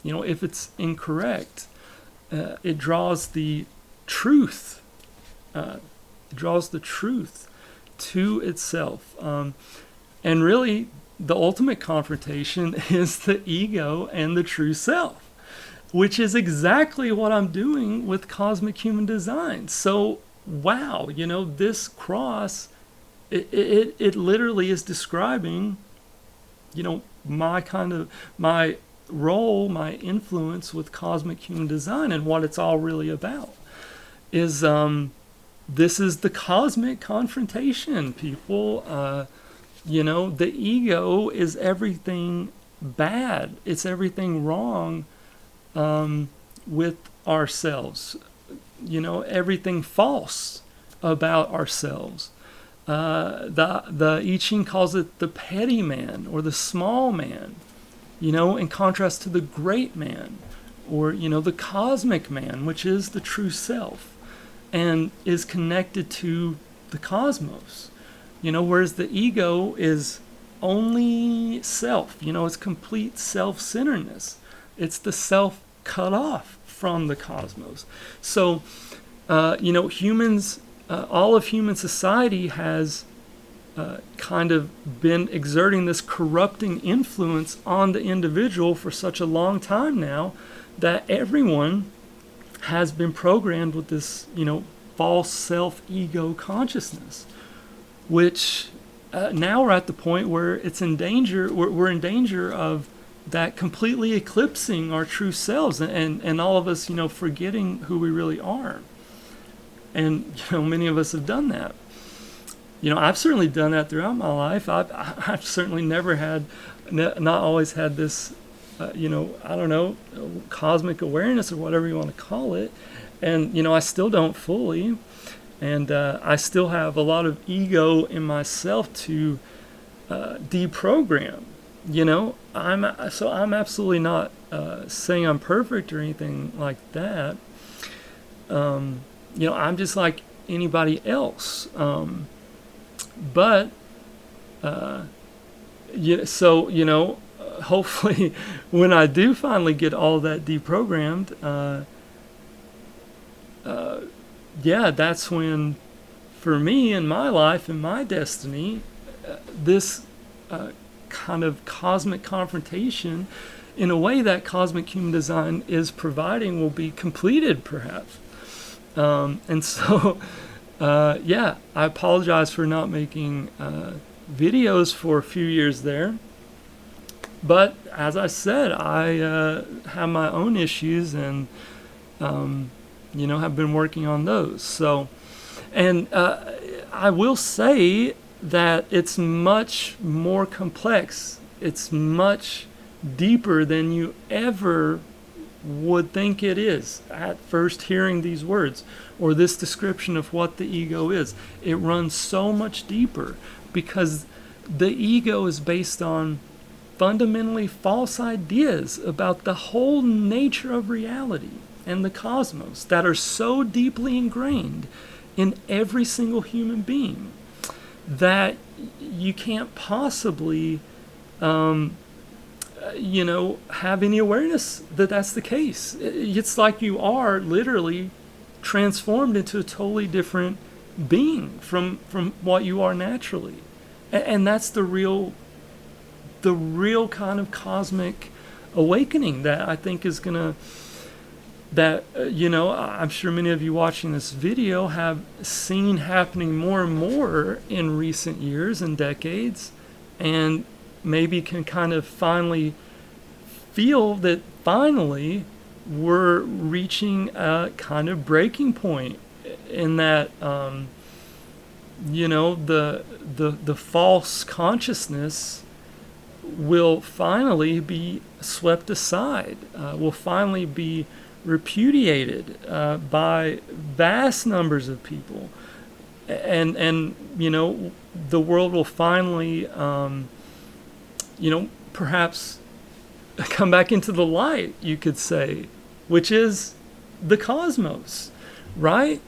If it's incorrect, it draws the truth. It draws the truth to itself. And really, the ultimate confrontation is the ego and the true self, which is exactly what I'm doing with Cosmic Human Design. So, wow, this cross, it literally is describing, my role, my influence with Cosmic Human Design, and what it's all really about is, this is the cosmic confrontation, people. The ego is everything bad. It's everything wrong with ourselves. Everything false about ourselves. The I Ching calls it the petty man or the small man, in contrast to the great man, or, the cosmic man, which is the true self and is connected to the cosmos. Whereas the ego is only self, it's complete self-centeredness. It's the self cut off from the cosmos. So, humans, all of human society has kind of been exerting this corrupting influence on the individual for such a long time now that everyone has been programmed with this, false self-ego consciousness, which now we're at the point where it's in danger. We're in danger of that completely eclipsing our true selves, and all of us, forgetting who we really are. And many of us have done that. I've certainly done that throughout my life. I've certainly never had, not always had this, I don't know, cosmic awareness or whatever you want to call it. And, I still don't fully. And I still have a lot of ego in myself to deprogram. I'm absolutely not saying I'm perfect or anything like that. I'm just like anybody else. Hopefully when I do finally get all that deprogrammed, that's when, for me in my life and my destiny, this kind of cosmic confrontation, in a way that Cosmic Human Design is providing, will be completed, perhaps. And so, I apologize for not making videos for a few years there. But as I said, I have my own issues and, have been working on those. So, and I will say that it's much more complex. It's much deeper than you ever would think it is at first hearing these words or this description of what the ego is. It runs so much deeper because the ego is based on fundamentally false ideas about the whole nature of reality and the cosmos that are so deeply ingrained in every single human being that you can't possibly have any awareness that that's the case. It's like you are literally transformed into a totally different being from what you are naturally. And that's the real kind of cosmic awakening that I think is gonna, I'm sure many of you watching this video have seen happening more and more in recent years and decades, and maybe can kind of finally feel that finally we're reaching a kind of breaking point in that, the false consciousness will finally be swept aside, will finally be repudiated by vast numbers of people, and the world will finally perhaps come back into the light, you could say, which is the cosmos, right?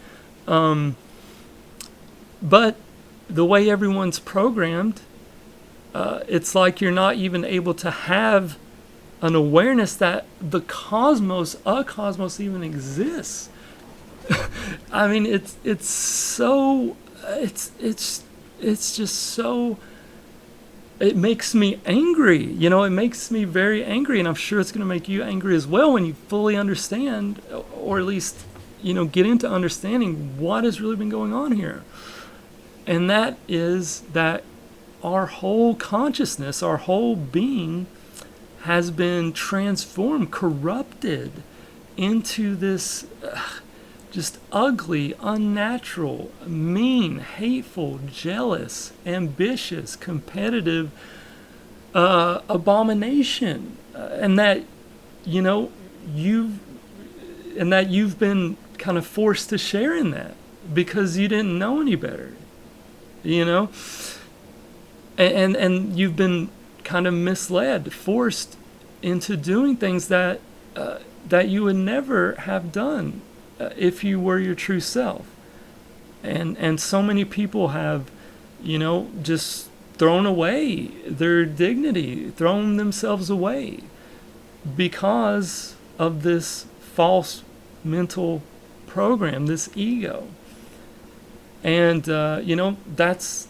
But the way everyone's programmed, it's like you're not even able to have an awareness that a cosmos even exists. I mean, it's so it's just so, it makes me angry. It makes me very angry, and I'm sure it's going to make you angry as well when you fully understand, or at least get into understanding what has really been going on here. And that is that our whole consciousness, our whole being has been transformed, corrupted into this just ugly, unnatural, mean, hateful, jealous, ambitious, competitive abomination. And that you've been kind of forced to share in that because you didn't know any better. And you've been kind of misled, forced into doing things that you would never have done if you were your true self. And so many people have, just thrown away their dignity, thrown themselves away because of this false mental program, this ego. And that's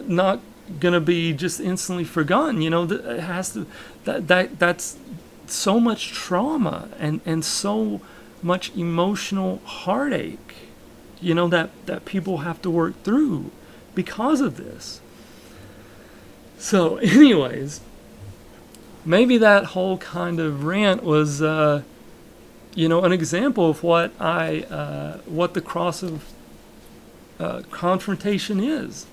not gonna be just instantly forgotten. It has to. That's so much trauma and so much emotional heartache. That people have to work through because of this. So, anyways, maybe that whole kind of rant was, an example of what the cross of confrontation is.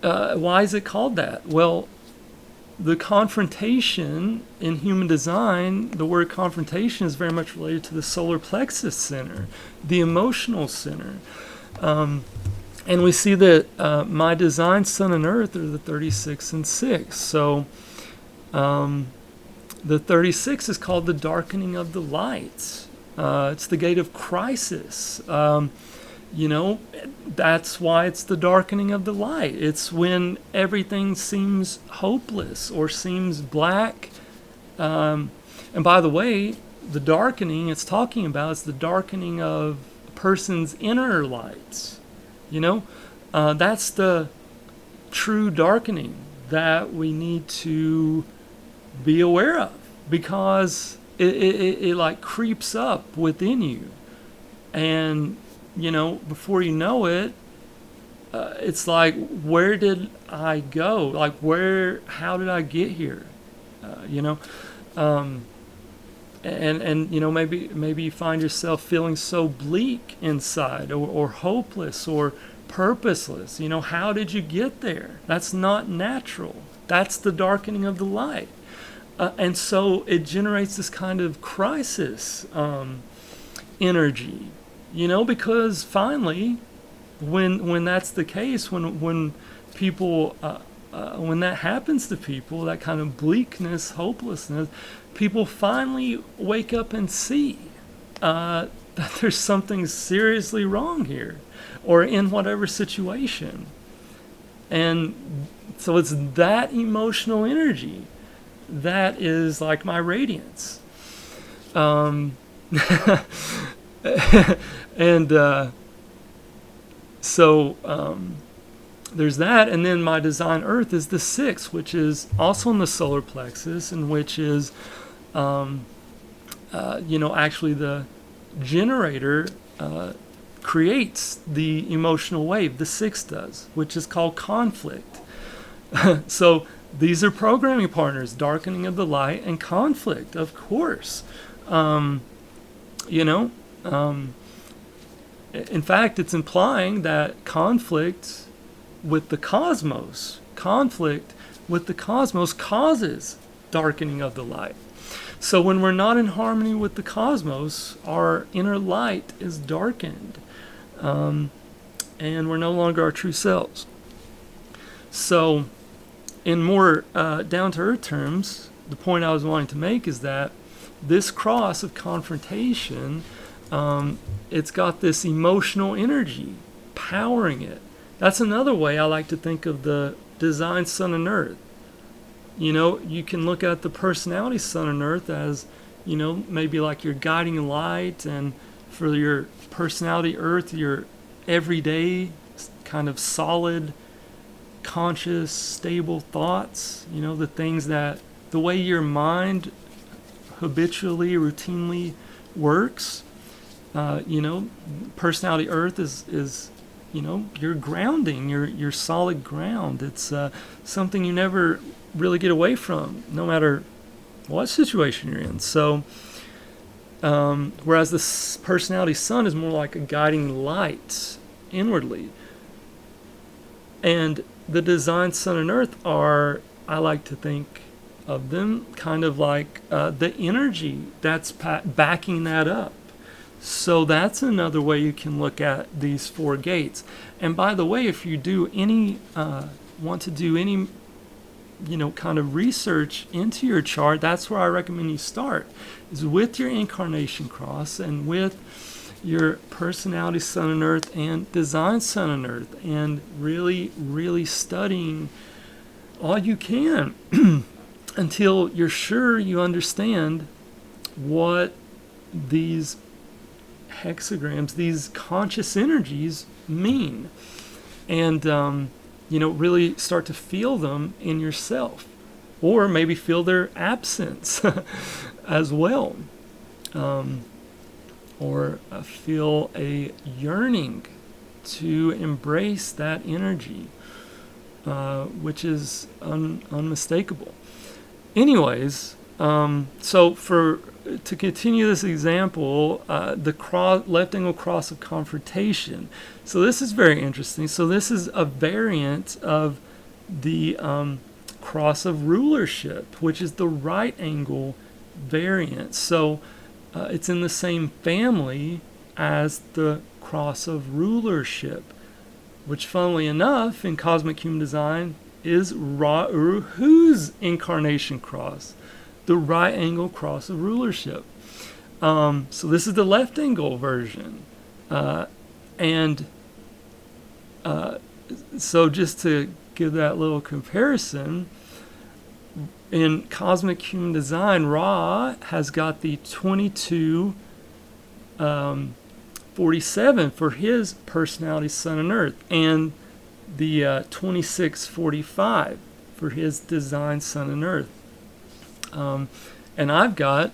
Why is it called that? Well, the confrontation in human design, the word confrontation is very much related to the solar plexus center, the emotional center. And we see that my design sun and earth are the 36 and 6. So the 36 is called the darkening of the light. It's the gate of crisis. That's why it's the darkening of the light. It's when everything seems hopeless or seems black. And by the way, the darkening it's talking about is the darkening of a person's inner lights. That's the true darkening that we need to be aware of, because it like creeps up within you. And before you know it, it's like, where did I go? Like, how did I get here? Maybe you find yourself feeling so bleak inside, or hopeless, or purposeless. How did you get there? That's not natural. That's the darkening of the light. And so it generates this kind of crisis energy. Because finally, when that's the case, when people, when that happens to people, that kind of bleakness, hopelessness, people finally wake up and see that there's something seriously wrong here, or in whatever situation. And so it's that emotional energy that is like my radiance. And there's that, and then my design earth is the 6, which is also in the solar plexus, and which is actually the generator creates the emotional wave. The 6 does, which is called conflict. So these are programming partners: darkening of the light and conflict, of course. In fact, it's implying that conflict with the cosmos causes darkening of the light. So when we're not in harmony with the cosmos, our inner light is darkened, and we're no longer our true selves. So in more down-to-earth terms, the point I was wanting to make is that this cross of confrontation, it's got this emotional energy powering it. That's another way I like to think of the design sun and earth. You can look at the personality sun and earth as maybe like your guiding light, and for your personality earth, your everyday kind of solid, conscious, stable thoughts, the way your mind habitually, routinely works. Personality earth is your grounding, your solid ground. It's something you never really get away from, no matter what situation you're in. So, whereas the personality sun is more like a guiding light inwardly. And the design sun and earth are, I like to think of them kind of like the energy that's backing that up. So that's another way you can look at these four gates. And by the way, if you do want to do any kind of research into your chart, that's where I recommend you start, is with your Incarnation Cross and with your personality sun and earth and design sun and earth, and really, really studying all you can until you're sure you understand what these hexagrams, these conscious energies mean, and really start to feel them in yourself, or maybe feel their absence as well, or feel a yearning to embrace that energy, which is unmistakable. Anyways, to continue this example, the left angle cross of confrontation. So this is very interesting. So this is a variant of the cross of rulership, which is the right angle variant. So it's in the same family as the cross of rulership, which, funnily enough, in cosmic human design is Ra-Uruhu's Incarnation Cross, the right angle cross of rulership. So this is the left angle version. So just to give that little comparison, in cosmic human design, Ra has got the 2247 for his personality sun and earth, and the 2645 for his design sun and earth. And I've got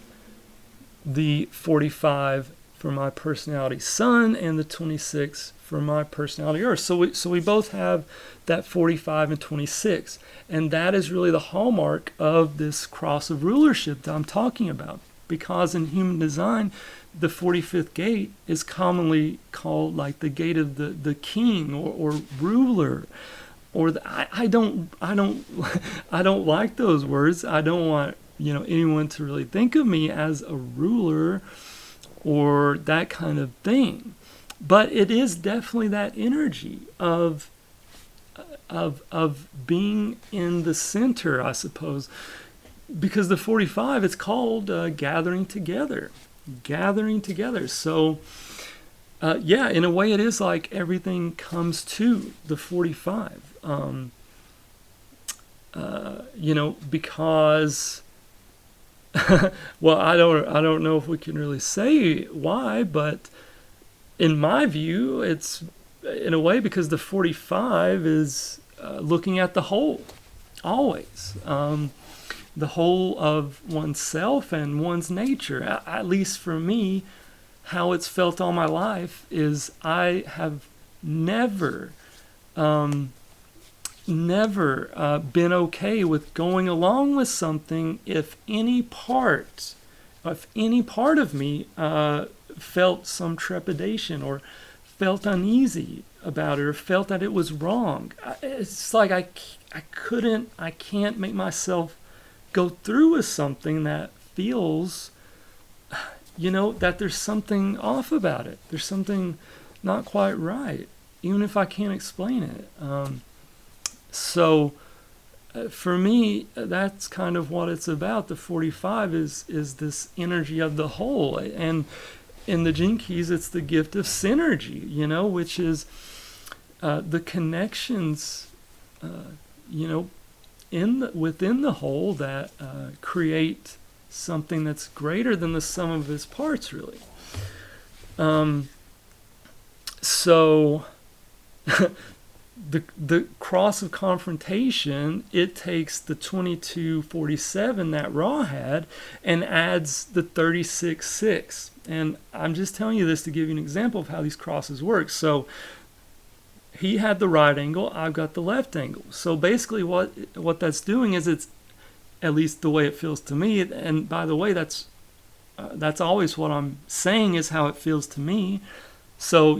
the 45 for my personality sun and the 26 for my personality earth. So we both have that 45 and 26. And that is really the hallmark of this cross of rulership that I'm talking about. Because in human design, the 45th gate is commonly called like the gate of the king or ruler. Or I don't like those words. I don't want anyone to really think of me as a ruler or that kind of thing. But it is definitely that energy of being in the center, I suppose. Because the 45, it's called gathering together. Gathering together. So, in a way it is like everything comes to the 45. Because well, I don't know if we can really say why, but in my view, it's in a way because the 45 is looking at the whole, always. The whole of oneself and one's nature. At least for me, how it's felt all my life is I have never been okay with going along with something if any part of me felt some trepidation or felt uneasy about it or felt that it was wrong. It's like I can't make myself go through with something that feels, that there's something off about it. There's something not quite right, even if I can't explain it. So for me, that's kind of what it's about. The 45 is this energy of the whole. And in the Gene Keys, it's the gift of synergy, which is the connections, within the whole that create something that's greater than the sum of its parts, really. So the cross of confrontation, it takes the 2247 that Ra had and adds the 36:6. And I'm just telling you this to give you an example of how these crosses work. So he had the right angle, I've got the left angle. So basically what that's doing is, it's, at least the way it feels to me, and by the way, that's always what I'm saying is how it feels to me. So,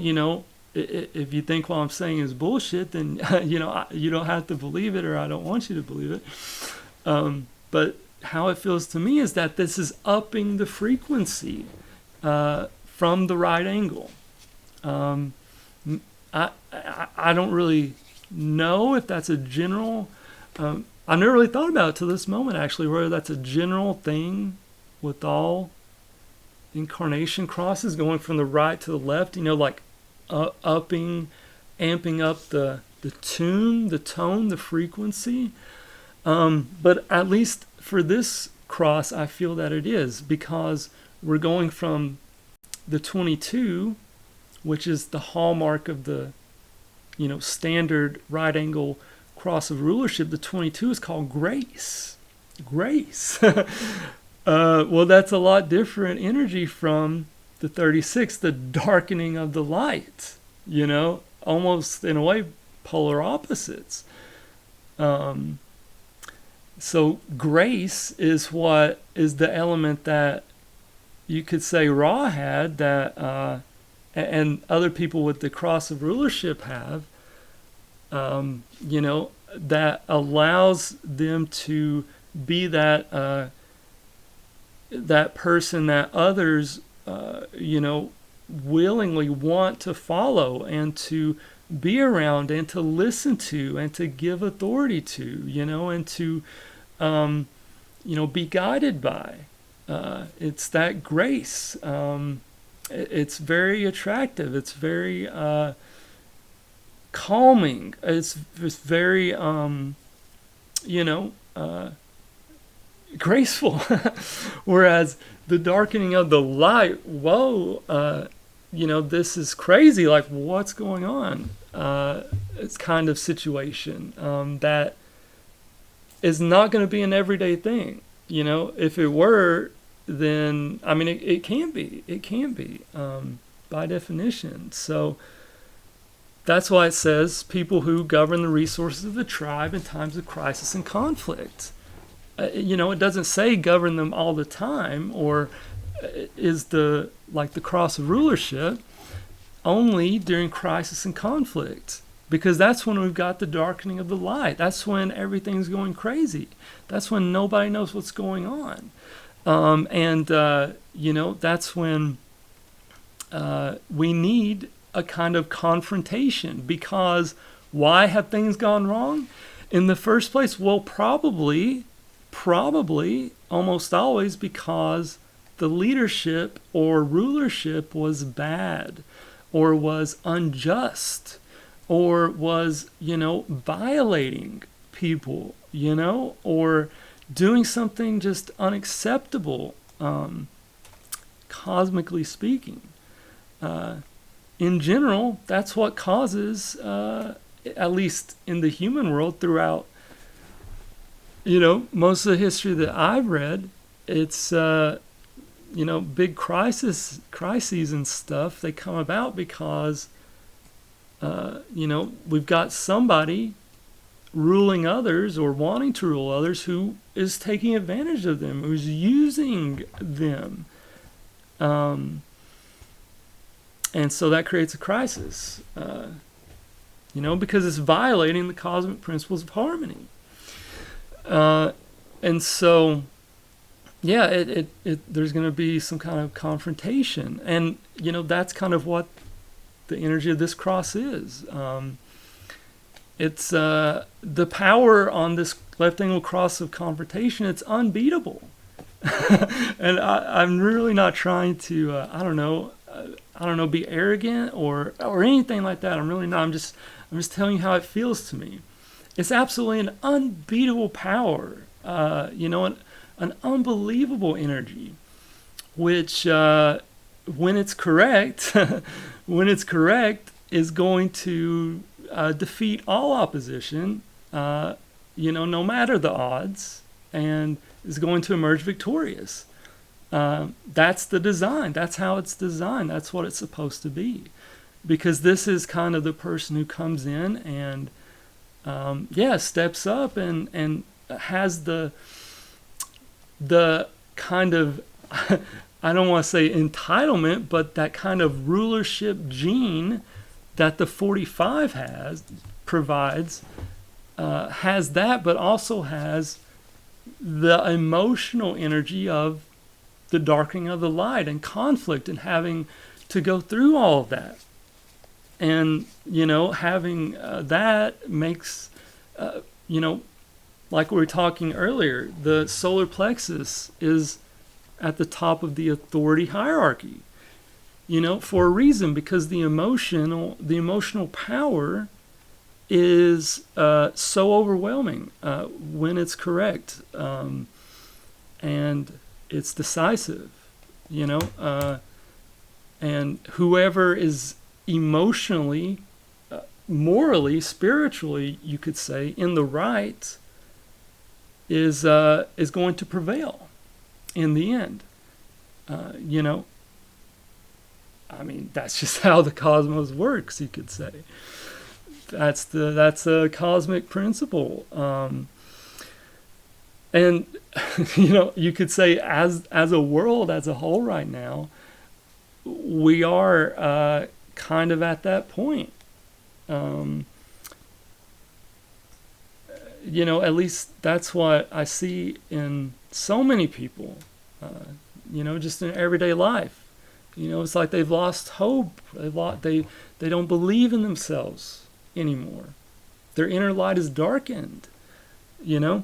if you think what I'm saying is bullshit, then, you don't have to believe it, or I don't want you to believe it. But how it feels to me is that this is upping the frequency from the right angle. I don't really know if that's a general... I never really thought about it to this moment, actually, whether that's a general thing with all incarnation crosses, going from the right to the left, like amping up the tune, the tone, the frequency. But at least for this cross, I feel that it is, because we're going from the 22, which is the hallmark of the, standard right angle cross of rulership. The 22 is called grace. Grace. Well, that's a lot different energy from the 36, the darkening of the light, almost in a way polar opposites. So grace is what is the element that you could say Ra had, that and other people with the cross of rulership have, that allows them to be that that person that others, willingly want to follow and to be around and to listen to and to give authority to, and to, be guided by. It's that grace. It's very attractive. It's very calming. It's very, graceful. Whereas the darkening of the light, this is crazy. Like, what's going on? It's kind of situation that is not going to be an everyday thing. If it were, then, it can be. It can be, by definition. So that's why it says people who govern the resources of the tribe in times of crisis and conflict. It doesn't say govern them all the time, or is the cross of rulership only during crisis and conflict, because that's when we've got the darkening of the light. That's when everything's going crazy. That's when nobody knows what's going on. That's when we need a kind of confrontation, because why have things gone wrong in the first place? Well, probably almost always because the leadership or rulership was bad, or was unjust, or was, violating people, or doing something just unacceptable, cosmically speaking. In general, that's what causes, at least in the human world, throughout most of the history that I've read, it's big crises and stuff. They come about because we've got somebody ruling others or wanting to rule others who is taking advantage of them, who's using them, and so that creates a crisis. Because it's violating the cosmic principles of harmony. And so, there's going to be some kind of confrontation. And, that's kind of what the energy of this cross is. It's the power on this left angle cross of confrontation. It's unbeatable. And I'm really not trying to, be arrogant or anything like that. I'm really not. I'm just telling you how it feels to me. It's absolutely an unbeatable power. And an unbelievable energy, which when it's correct, is going to defeat all opposition, no matter the odds, and is going to emerge victorious. That's the design. That's how it's designed. That's what it's supposed to be. Because this is kind of the person who comes in and, steps up and has the kind of, I don't want to say entitlement, but that kind of rulership gene that the 45 provides, has that, but also has the emotional energy of the darkening of the light and conflict and having to go through all of that. And, having that makes, like we were talking earlier, the solar plexus is at the top of the authority hierarchy, for a reason, because the emotional power is so overwhelming when it's correct, and it's decisive, and whoever is emotionally, morally, spiritually, you could say, in the right is going to prevail in the end. That's just how the cosmos works, you could say. That's a cosmic principle. And you could say as a world as a whole right now, we are kind of at that point. At least that's what I see in so many people, just in everyday life. It's like they've lost hope. They don't believe in themselves anymore. Their inner light is darkened, and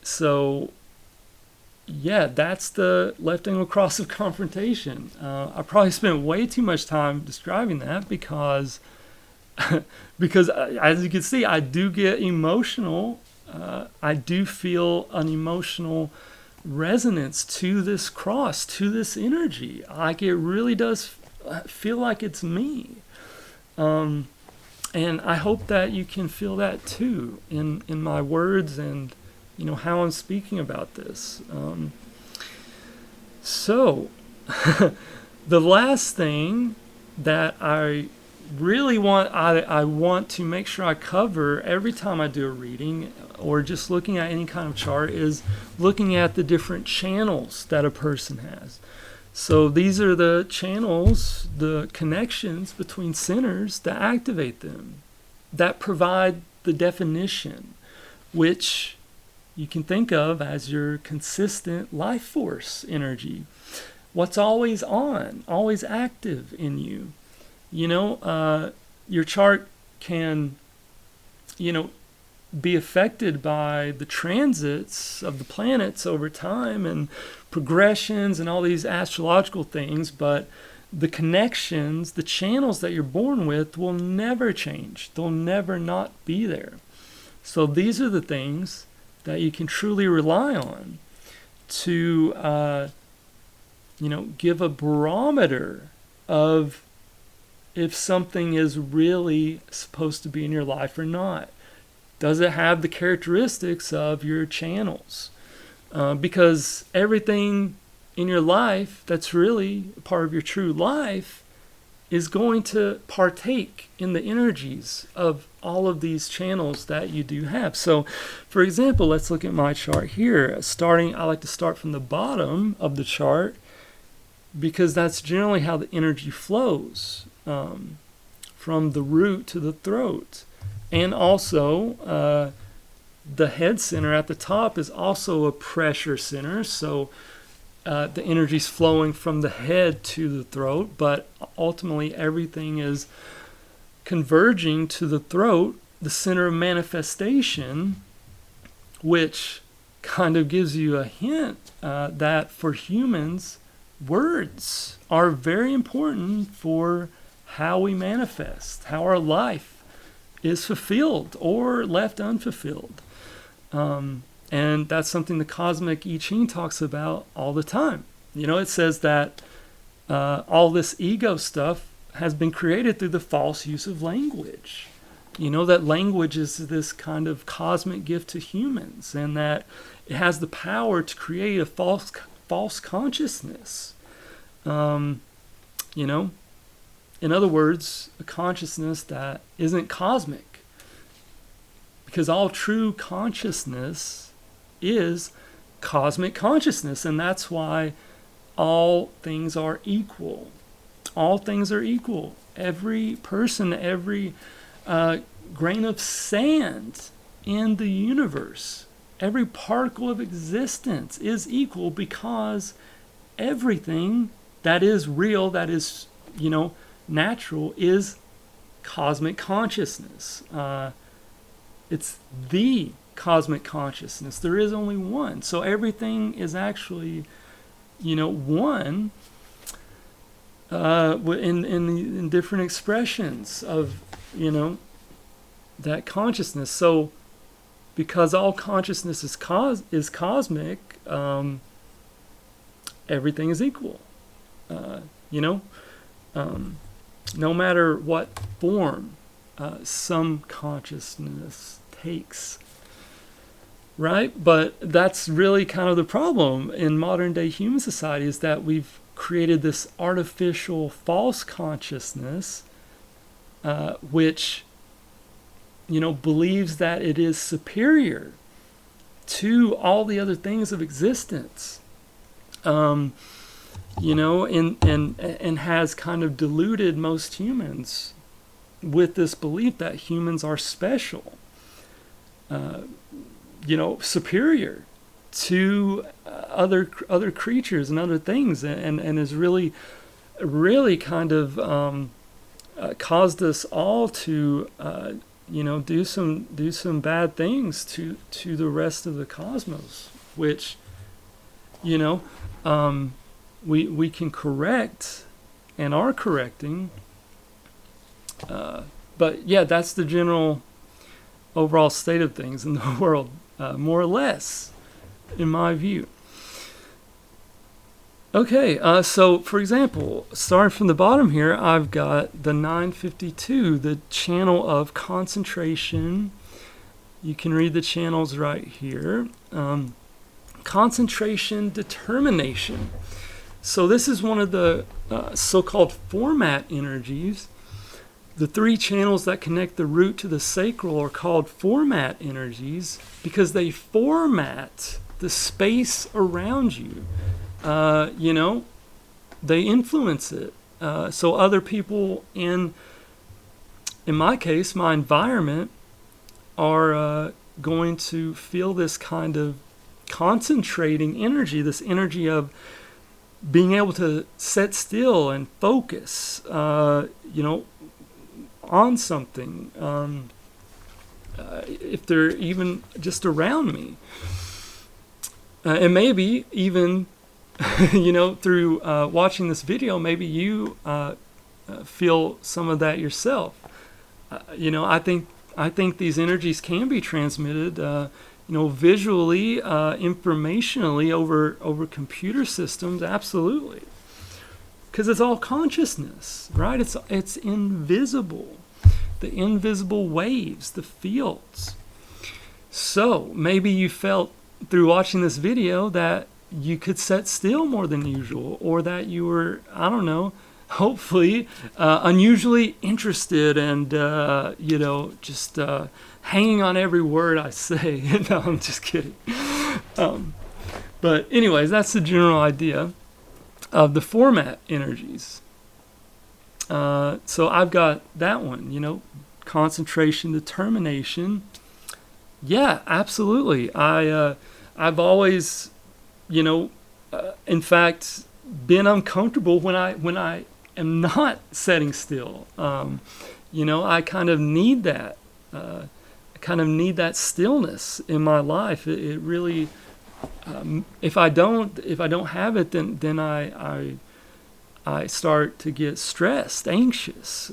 so that's the left angle cross of confrontation. I probably spent way too much time describing that because as you can see, I do get emotional. I do feel an emotional resonance to this cross, to this energy. Like it really does feel like it's me. And I hope that you can feel that too in my words and how I'm speaking about this. So the last thing that I really want, I want to make sure I cover every time I do a reading or just looking at any kind of chart is looking at the different channels that a person has. So these are the channels, the connections between centers that activate them, that provide the definition, which you can think of as your consistent life force energy. What's always on, always active in you. Your chart can, be affected by the transits of the planets over time and progressions and all these astrological things, but the connections, the channels that you're born with will never change. They'll never not be there. So these are the things that you can truly rely on to, give a barometer of if something is really supposed to be in your life or not. Does it have the characteristics of your channels? Because everything in your life that's really part of your true life is going to partake in the energies of all of these channels that you do have. So, for example, let's look at my chart here. I like to start from the bottom of the chart because that's generally how the energy flows, from the root to the throat. And also, the head center at the top is also a pressure center. So the energy's flowing from the head to the throat, but ultimately everything is converging to the throat, the center of manifestation, which kind of gives you a hint that for humans, words are very important for how we manifest, how our life is fulfilled or left unfulfilled. And that's something the Cosmic I Ching talks about all the time. It says that all this ego stuff has been created through the false use of language. That language is this kind of cosmic gift to humans, and that it has the power to create a false consciousness. In other words, a consciousness that isn't cosmic. Because all true consciousness is cosmic consciousness, and that's why all things are equal. All things are equal. Every person, every grain of sand in the universe, every particle of existence is equal, because everything that is real, that is, natural, is cosmic consciousness. It's the cosmic consciousness. There is only one. So everything is actually, one in different expressions of, that consciousness. So because all consciousness is cosmic, everything is equal. No matter what form some consciousness takes. Right? But that's really kind of the problem in modern day human society, is that we've created this artificial false consciousness, which, believes that it is superior to all the other things of existence. And has kind of deluded most humans with this belief that humans are special, superior to other creatures and other things, and has really kind of caused us all to do some bad things to the rest of the cosmos, which we can correct and are correcting. But yeah, that's the general overall state of things in the world, more or less, in my view. Okay, so for example, starting from the bottom here, I've got the 952, the channel of concentration. You can read the channels right here. Concentration, determination. So this is one of the so-called format energies. The three channels that connect the root to the sacral are called format energies because they format the space around you. They influence it. So other people in my case, my environment, are going to feel this kind of concentrating energy, this energy of being able to sit still and focus, on something, if they're even just around me. And maybe even, through watching this video, maybe you feel some of that yourself. I think these energies can be transmitted, visually, informationally over computer systems, absolutely. Because it's all consciousness, right? It's invisible. The invisible waves, the fields. So maybe you felt through watching this video that you could sit still more than usual, or that you were, I don't know, hopefully unusually interested and, just hanging on every word I say. No, I'm just kidding. But anyways, that's the general idea of the format energies. So I've got that one, concentration, determination. Yeah, absolutely. I've always, in fact, been uncomfortable when I am not sitting still. I kind of need that. I kind of need that stillness in my life. It really, if I don't have it, then I start to get stressed, anxious,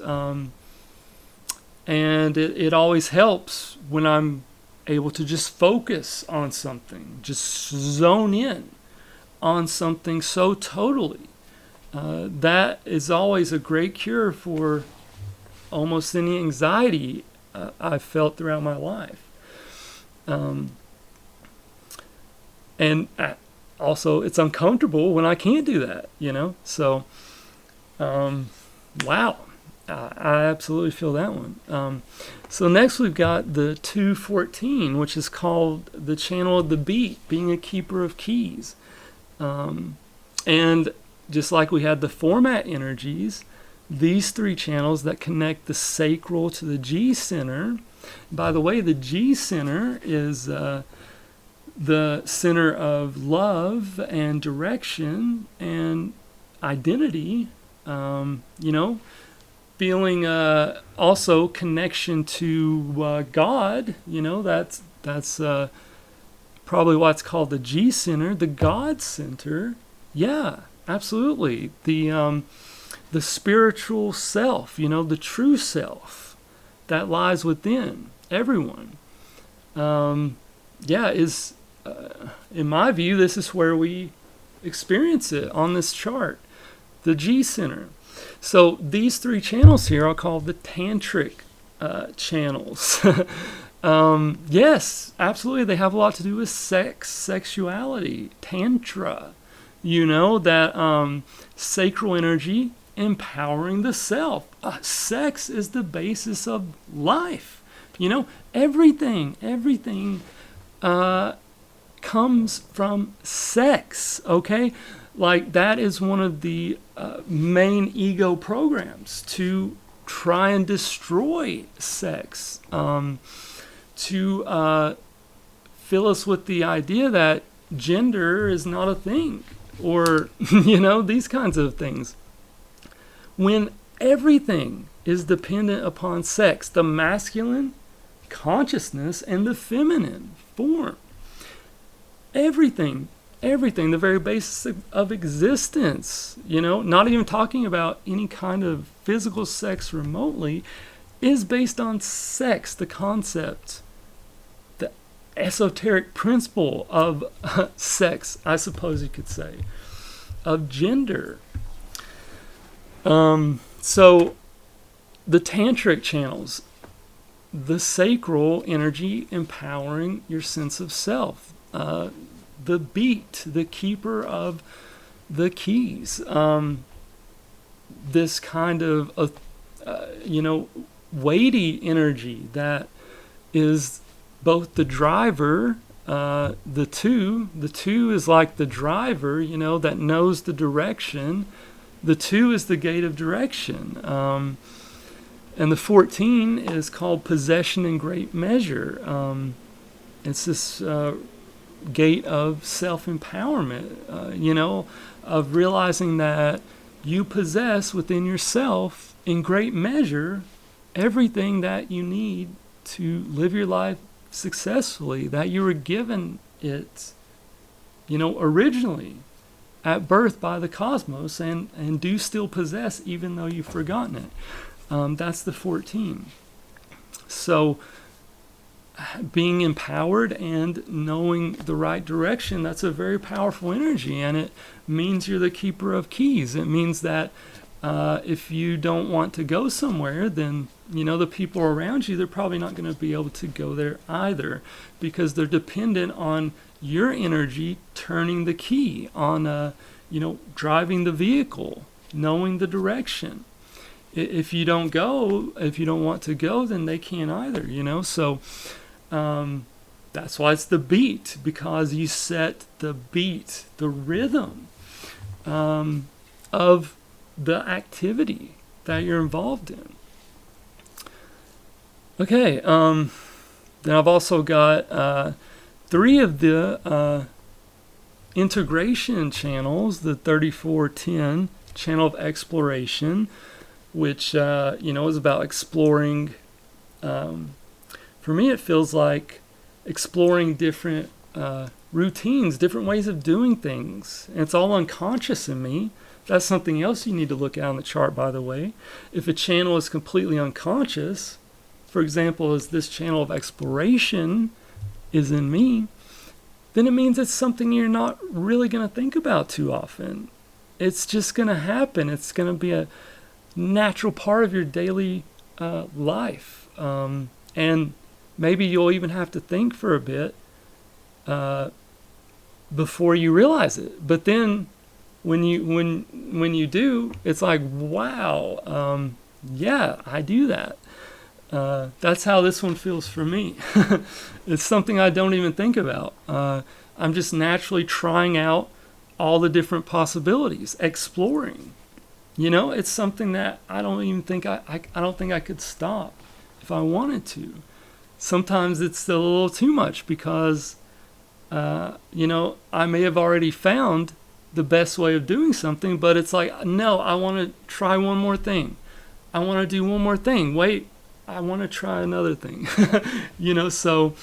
And it always helps when I'm able to just focus on something, just zone in on something so totally. That is always a great cure for almost any anxiety I've felt throughout my life. And also, it's uncomfortable when I can't do that, So, wow. I absolutely feel that one. So next we've got the 214, which is called the channel of the beat, being a keeper of keys. And just like we had the format energies, these three channels that connect the sacral to the G center. By the way, the G center is the center of love and direction and identity, feeling also connection to God. That's probably why it's called the G center, the God center. Yeah, absolutely. The spiritual self, the true self that lies within everyone. Is in my view, this is where we experience it on this chart, the G center. So these three channels here I'll call the tantric channels. Yes, absolutely. They have a lot to do with sex, sexuality, tantra, that sacral energy empowering the self. Sex is the basis of life. Everything comes from sex, okay? Like, that is one of the main ego programs, to try and destroy sex, to fill us with the idea that gender is not a thing, or, these kinds of things. When everything is dependent upon sex, the masculine consciousness and the feminine form. Everything, the very basis of existence, not even talking about any kind of physical sex remotely, is based on sex, the concept, the esoteric principle of sex, I suppose you could say, of gender. So the tantric channels, the sacral energy empowering your sense of self, the beat, the keeper of the keys, this kind of weighty energy that is both the driver, the two is like the driver, that knows the direction. The 2 is the gate of direction. And the 14 is called possession in great measure. It's this gate of self-empowerment, of realizing that you possess within yourself in great measure everything that you need to live your life successfully, that you were given it, originally at birth by the cosmos, and do still possess even though you've forgotten it. That's the 14. So being empowered and knowing the right direction, that's a very powerful energy, and it means you're the keeper of keys. It means that if you don't want to go somewhere, then the people around you, they're probably not going to be able to go there either, because they're dependent on your energy turning the key, on driving the vehicle, knowing the direction. If you don't want to go, then they can't either, So that's why it's the beat, because you set the beat, the rhythm of the activity that you're involved in. Okay, then I've also got 3 of the integration channels, the 3410 channel of exploration, which is about exploring. For me, it feels like exploring different routines, different ways of doing things. And it's all unconscious in me. That's something else you need to look at on the chart, by the way. If a channel is completely unconscious, for example, as this channel of exploration is in me, then it means it's something you're not really going to think about too often. It's just going to happen. It's going to be a natural part of your daily life. And maybe you'll even have to think for a bit before you realize it. But then when you do, it's like, wow, yeah, I do that. That's how this one feels for me. It's something I don't even think about. I'm just naturally trying out all the different possibilities, exploring. It's something that I don't even think I don't think I could stop if I wanted to. Sometimes it's a little too much because, I may have already found the best way of doing something, but it's like, no, I want to try one more thing. I want to do one more thing. Wait, I want to try another thing. So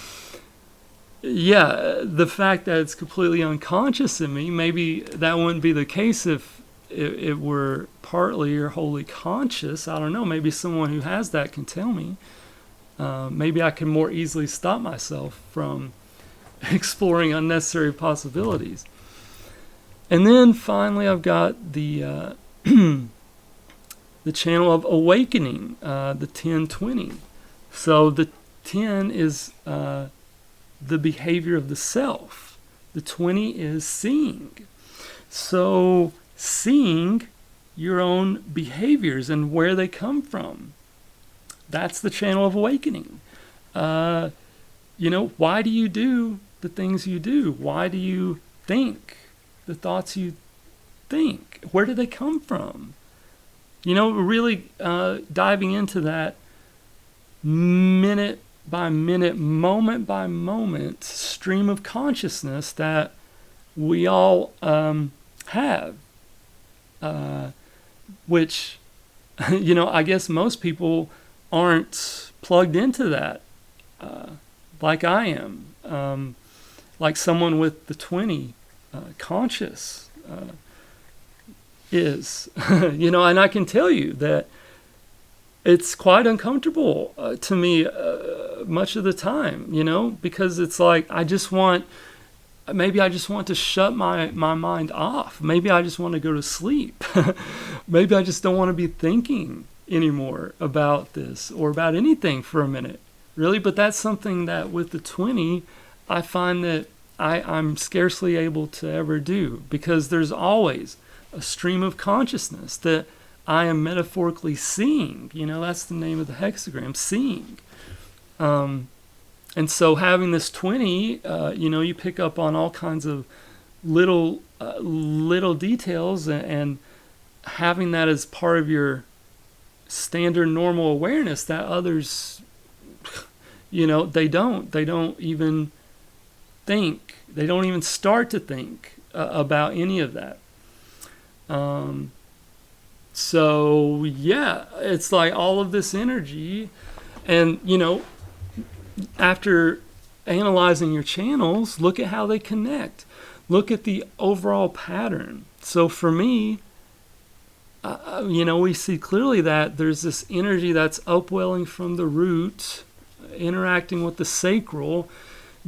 yeah, the fact that it's completely unconscious in me, maybe that wouldn't be the case if it were partly or wholly conscious. I don't know. Maybe someone who has that can tell me. Maybe I can more easily stop myself from exploring unnecessary possibilities. And then finally, I've got the the channel of awakening, the 1020. So the 10 is the behavior of the self. The 20 is seeing. So seeing your own behaviors and where they come from. That's the channel of awakening. Why do you do the things you do? Why do you think the thoughts you think? Where do they come from? Really diving into that minute by minute, moment by moment stream of consciousness that we all have, which, I guess most people aren't plugged into that like I am, like someone with the 20 conscious is, and I can tell you that it's quite uncomfortable to me much of the time, because it's like maybe I just want to shut my mind off. Maybe I just want to go to sleep. Maybe I just don't want to be thinking anymore about this or about anything for a minute, really. But that's something that with the 20, I find that I'm scarcely able to ever do, because there's always a stream of consciousness that I am metaphorically seeing. That's the name of the hexagram, seeing. And so having this 20, you pick up on all kinds of little details, and having that as part of your standard normal awareness that others, they don't even think. They don't even start to think about any of that. So yeah, it's like all of this energy, and after analyzing your channels, look at how they connect. Look at the overall pattern. So for me, we see clearly that there's this energy that's upwelling from the root, interacting with the sacral,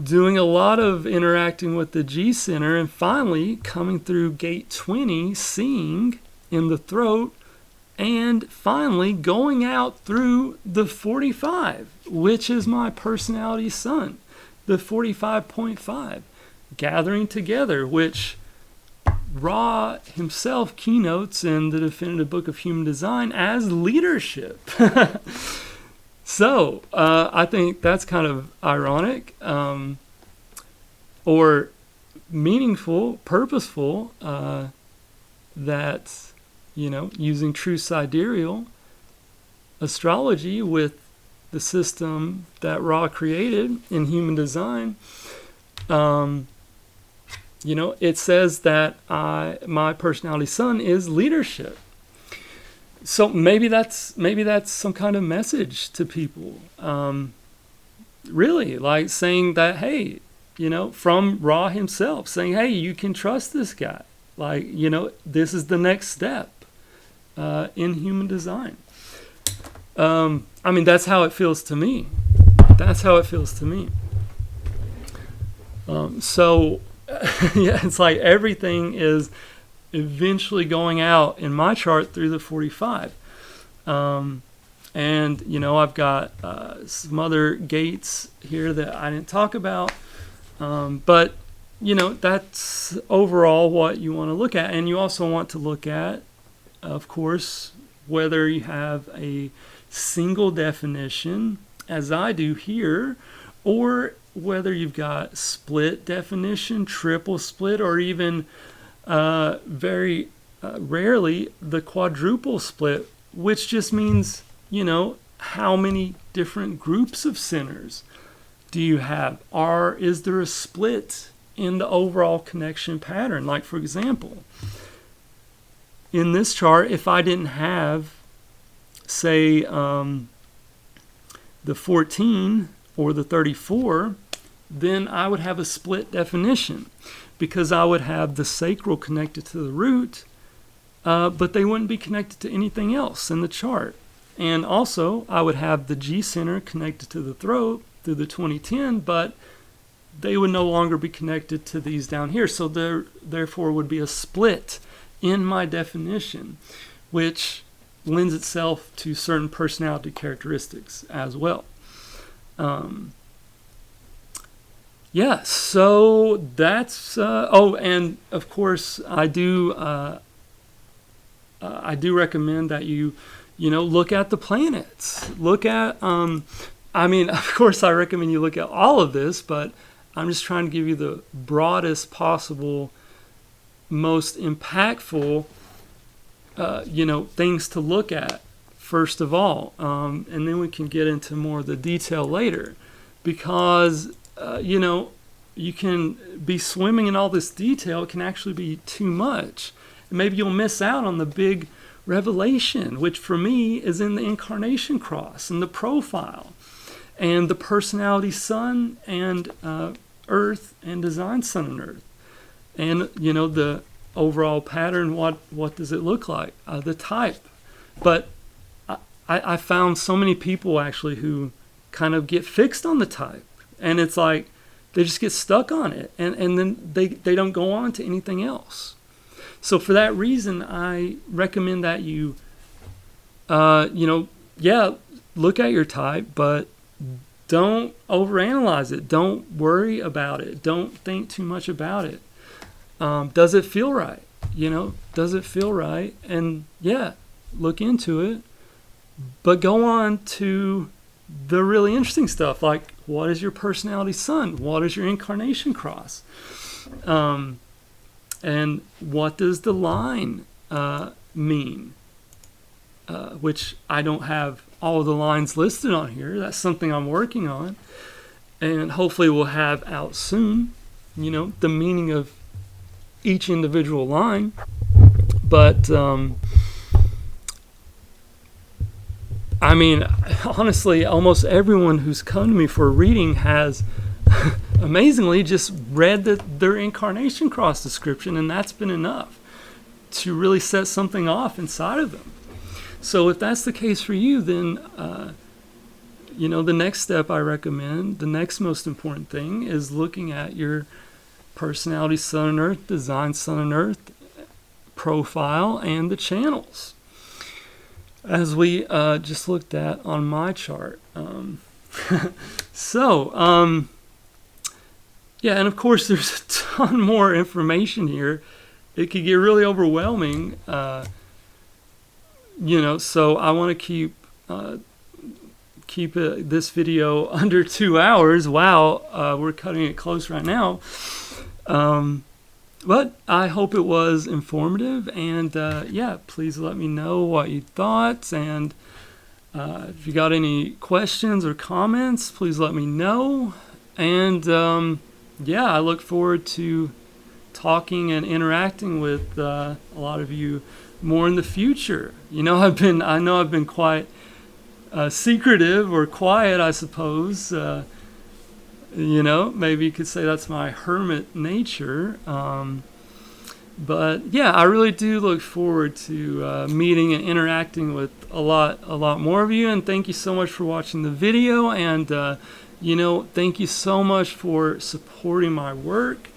doing a lot of interacting with the G center, and finally coming through gate 20, seeing in the throat, and finally going out through the 45, which is my personality sun, the 45.5, gathering together, which Ra himself keynotes in the definitive book of human design as leadership. So I think that's kind of ironic, or meaningful, purposeful, that using true sidereal astrology with the system that Ra created in human design, it says that my personality sun is leadership. So maybe that's some kind of message to people, really, like saying that, hey, from Ra himself, saying, hey, you can trust this guy. Like, this is the next step in human design. I mean, that's how it feels to me. That's how it feels to me. So, yeah, it's like everything is eventually going out in my chart through the 45. And, you know, I've got some other gates here that I didn't talk about. But, you know, that's overall what you want to look at. And you also want to look at, of course, whether you have a single definition, as I do here, or whether you've got split definition, triple split, or even very rarely the quadruple split, which just means, you know, how many different groups of sinners do you have? Is there a split in the overall connection pattern? Like, for example, in this chart, if I didn't have, say, the 14 or the 34, then I would have a split definition, because I would have the sacral connected to the root, but they wouldn't be connected to anything else in the chart. And also, I would have the G center connected to the throat through the 2010, but they would no longer be connected to these down here. So there, therefore, would be a split in my definition, which lends itself to certain personality characteristics as well. Yeah, so that's and of course I do recommend that you know, look at the planets. Look at I mean, of course I recommend you look at all of this, but I'm just trying to give you the broadest possible, most impactful you know, things to look at first of all, and then we can get into more of the detail later, because you know, you can be swimming in all this detail. It can actually be too much, and maybe you'll miss out on the big revelation, which for me is in the Incarnation Cross and the profile and the personality sun and earth and design sun and earth, and you know, the overall pattern. What does it look like, the type. But I found so many people actually who kind of get fixed on the type, and it's like they just get stuck on it, and then they don't go on to anything else. So for that reason, I recommend that you you know, yeah, look at your type, but don't overanalyze it. Don't worry about it. Don't think too much about it. Does it feel right? You know, does it feel right? And yeah, look into it, but go on to the really interesting stuff, like what is your personality sun? What is your Incarnation Cross? And what does the line mean? Which I don't have all of the lines listed on here. That's something I'm working on, and hopefully we'll have out soon, you know, the meaning of each individual line. But I mean, honestly, almost everyone who's come to me for a reading has amazingly just read their Incarnation Cross description, and that's been enough to really set something off inside of them. So if that's the case for you, then you know, the next step I recommend, the next most important thing, is looking at your personality sun and earth, design sun and earth, profile, and the channels, as we just looked at on my chart. So yeah, and of course there's a ton more information here. It could get really overwhelming, you know, so I want to keep this video under 2 hours. Wow, we're cutting it close right now. But I hope it was informative, and yeah, please let me know what you thought, and if you got any questions or comments, please let me know. And yeah, I look forward to talking and interacting with a lot of you more in the future. You know, I know I've been quite secretive or quiet, I suppose. You know, maybe you could say that's my hermit nature. But yeah, I really do look forward to meeting and interacting with a lot more of you. And thank you so much for watching the video. And thank you so much for supporting my work.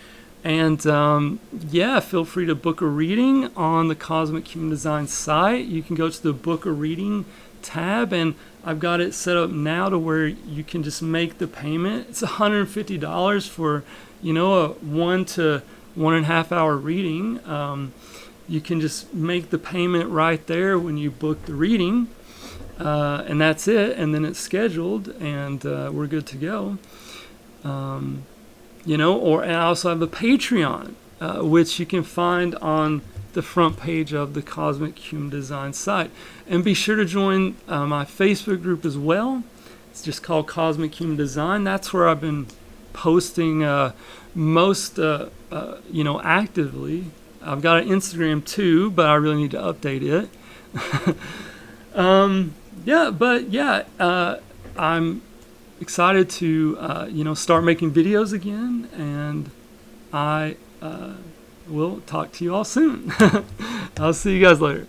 And yeah, feel free to book a reading on the Cosmic Human Design site. You can go to the Book a Reading tab, and I've got it set up now to where you can just make the payment. It's $150 for a 1 to 1.5 hour reading. You can just make the payment right there when you book the reading, and that's it. And then it's scheduled, and we're good to go. And I also have a Patreon, which you can find on the front page of the Cosmic Human Design site. And be sure to join my Facebook group as well. It's just called Cosmic Human Design. That's where I've been posting most actively. I've got an Instagram too, but I really need to update it. I'm excited to start making videos again, and I will talk to you all soon. I'll see you guys later.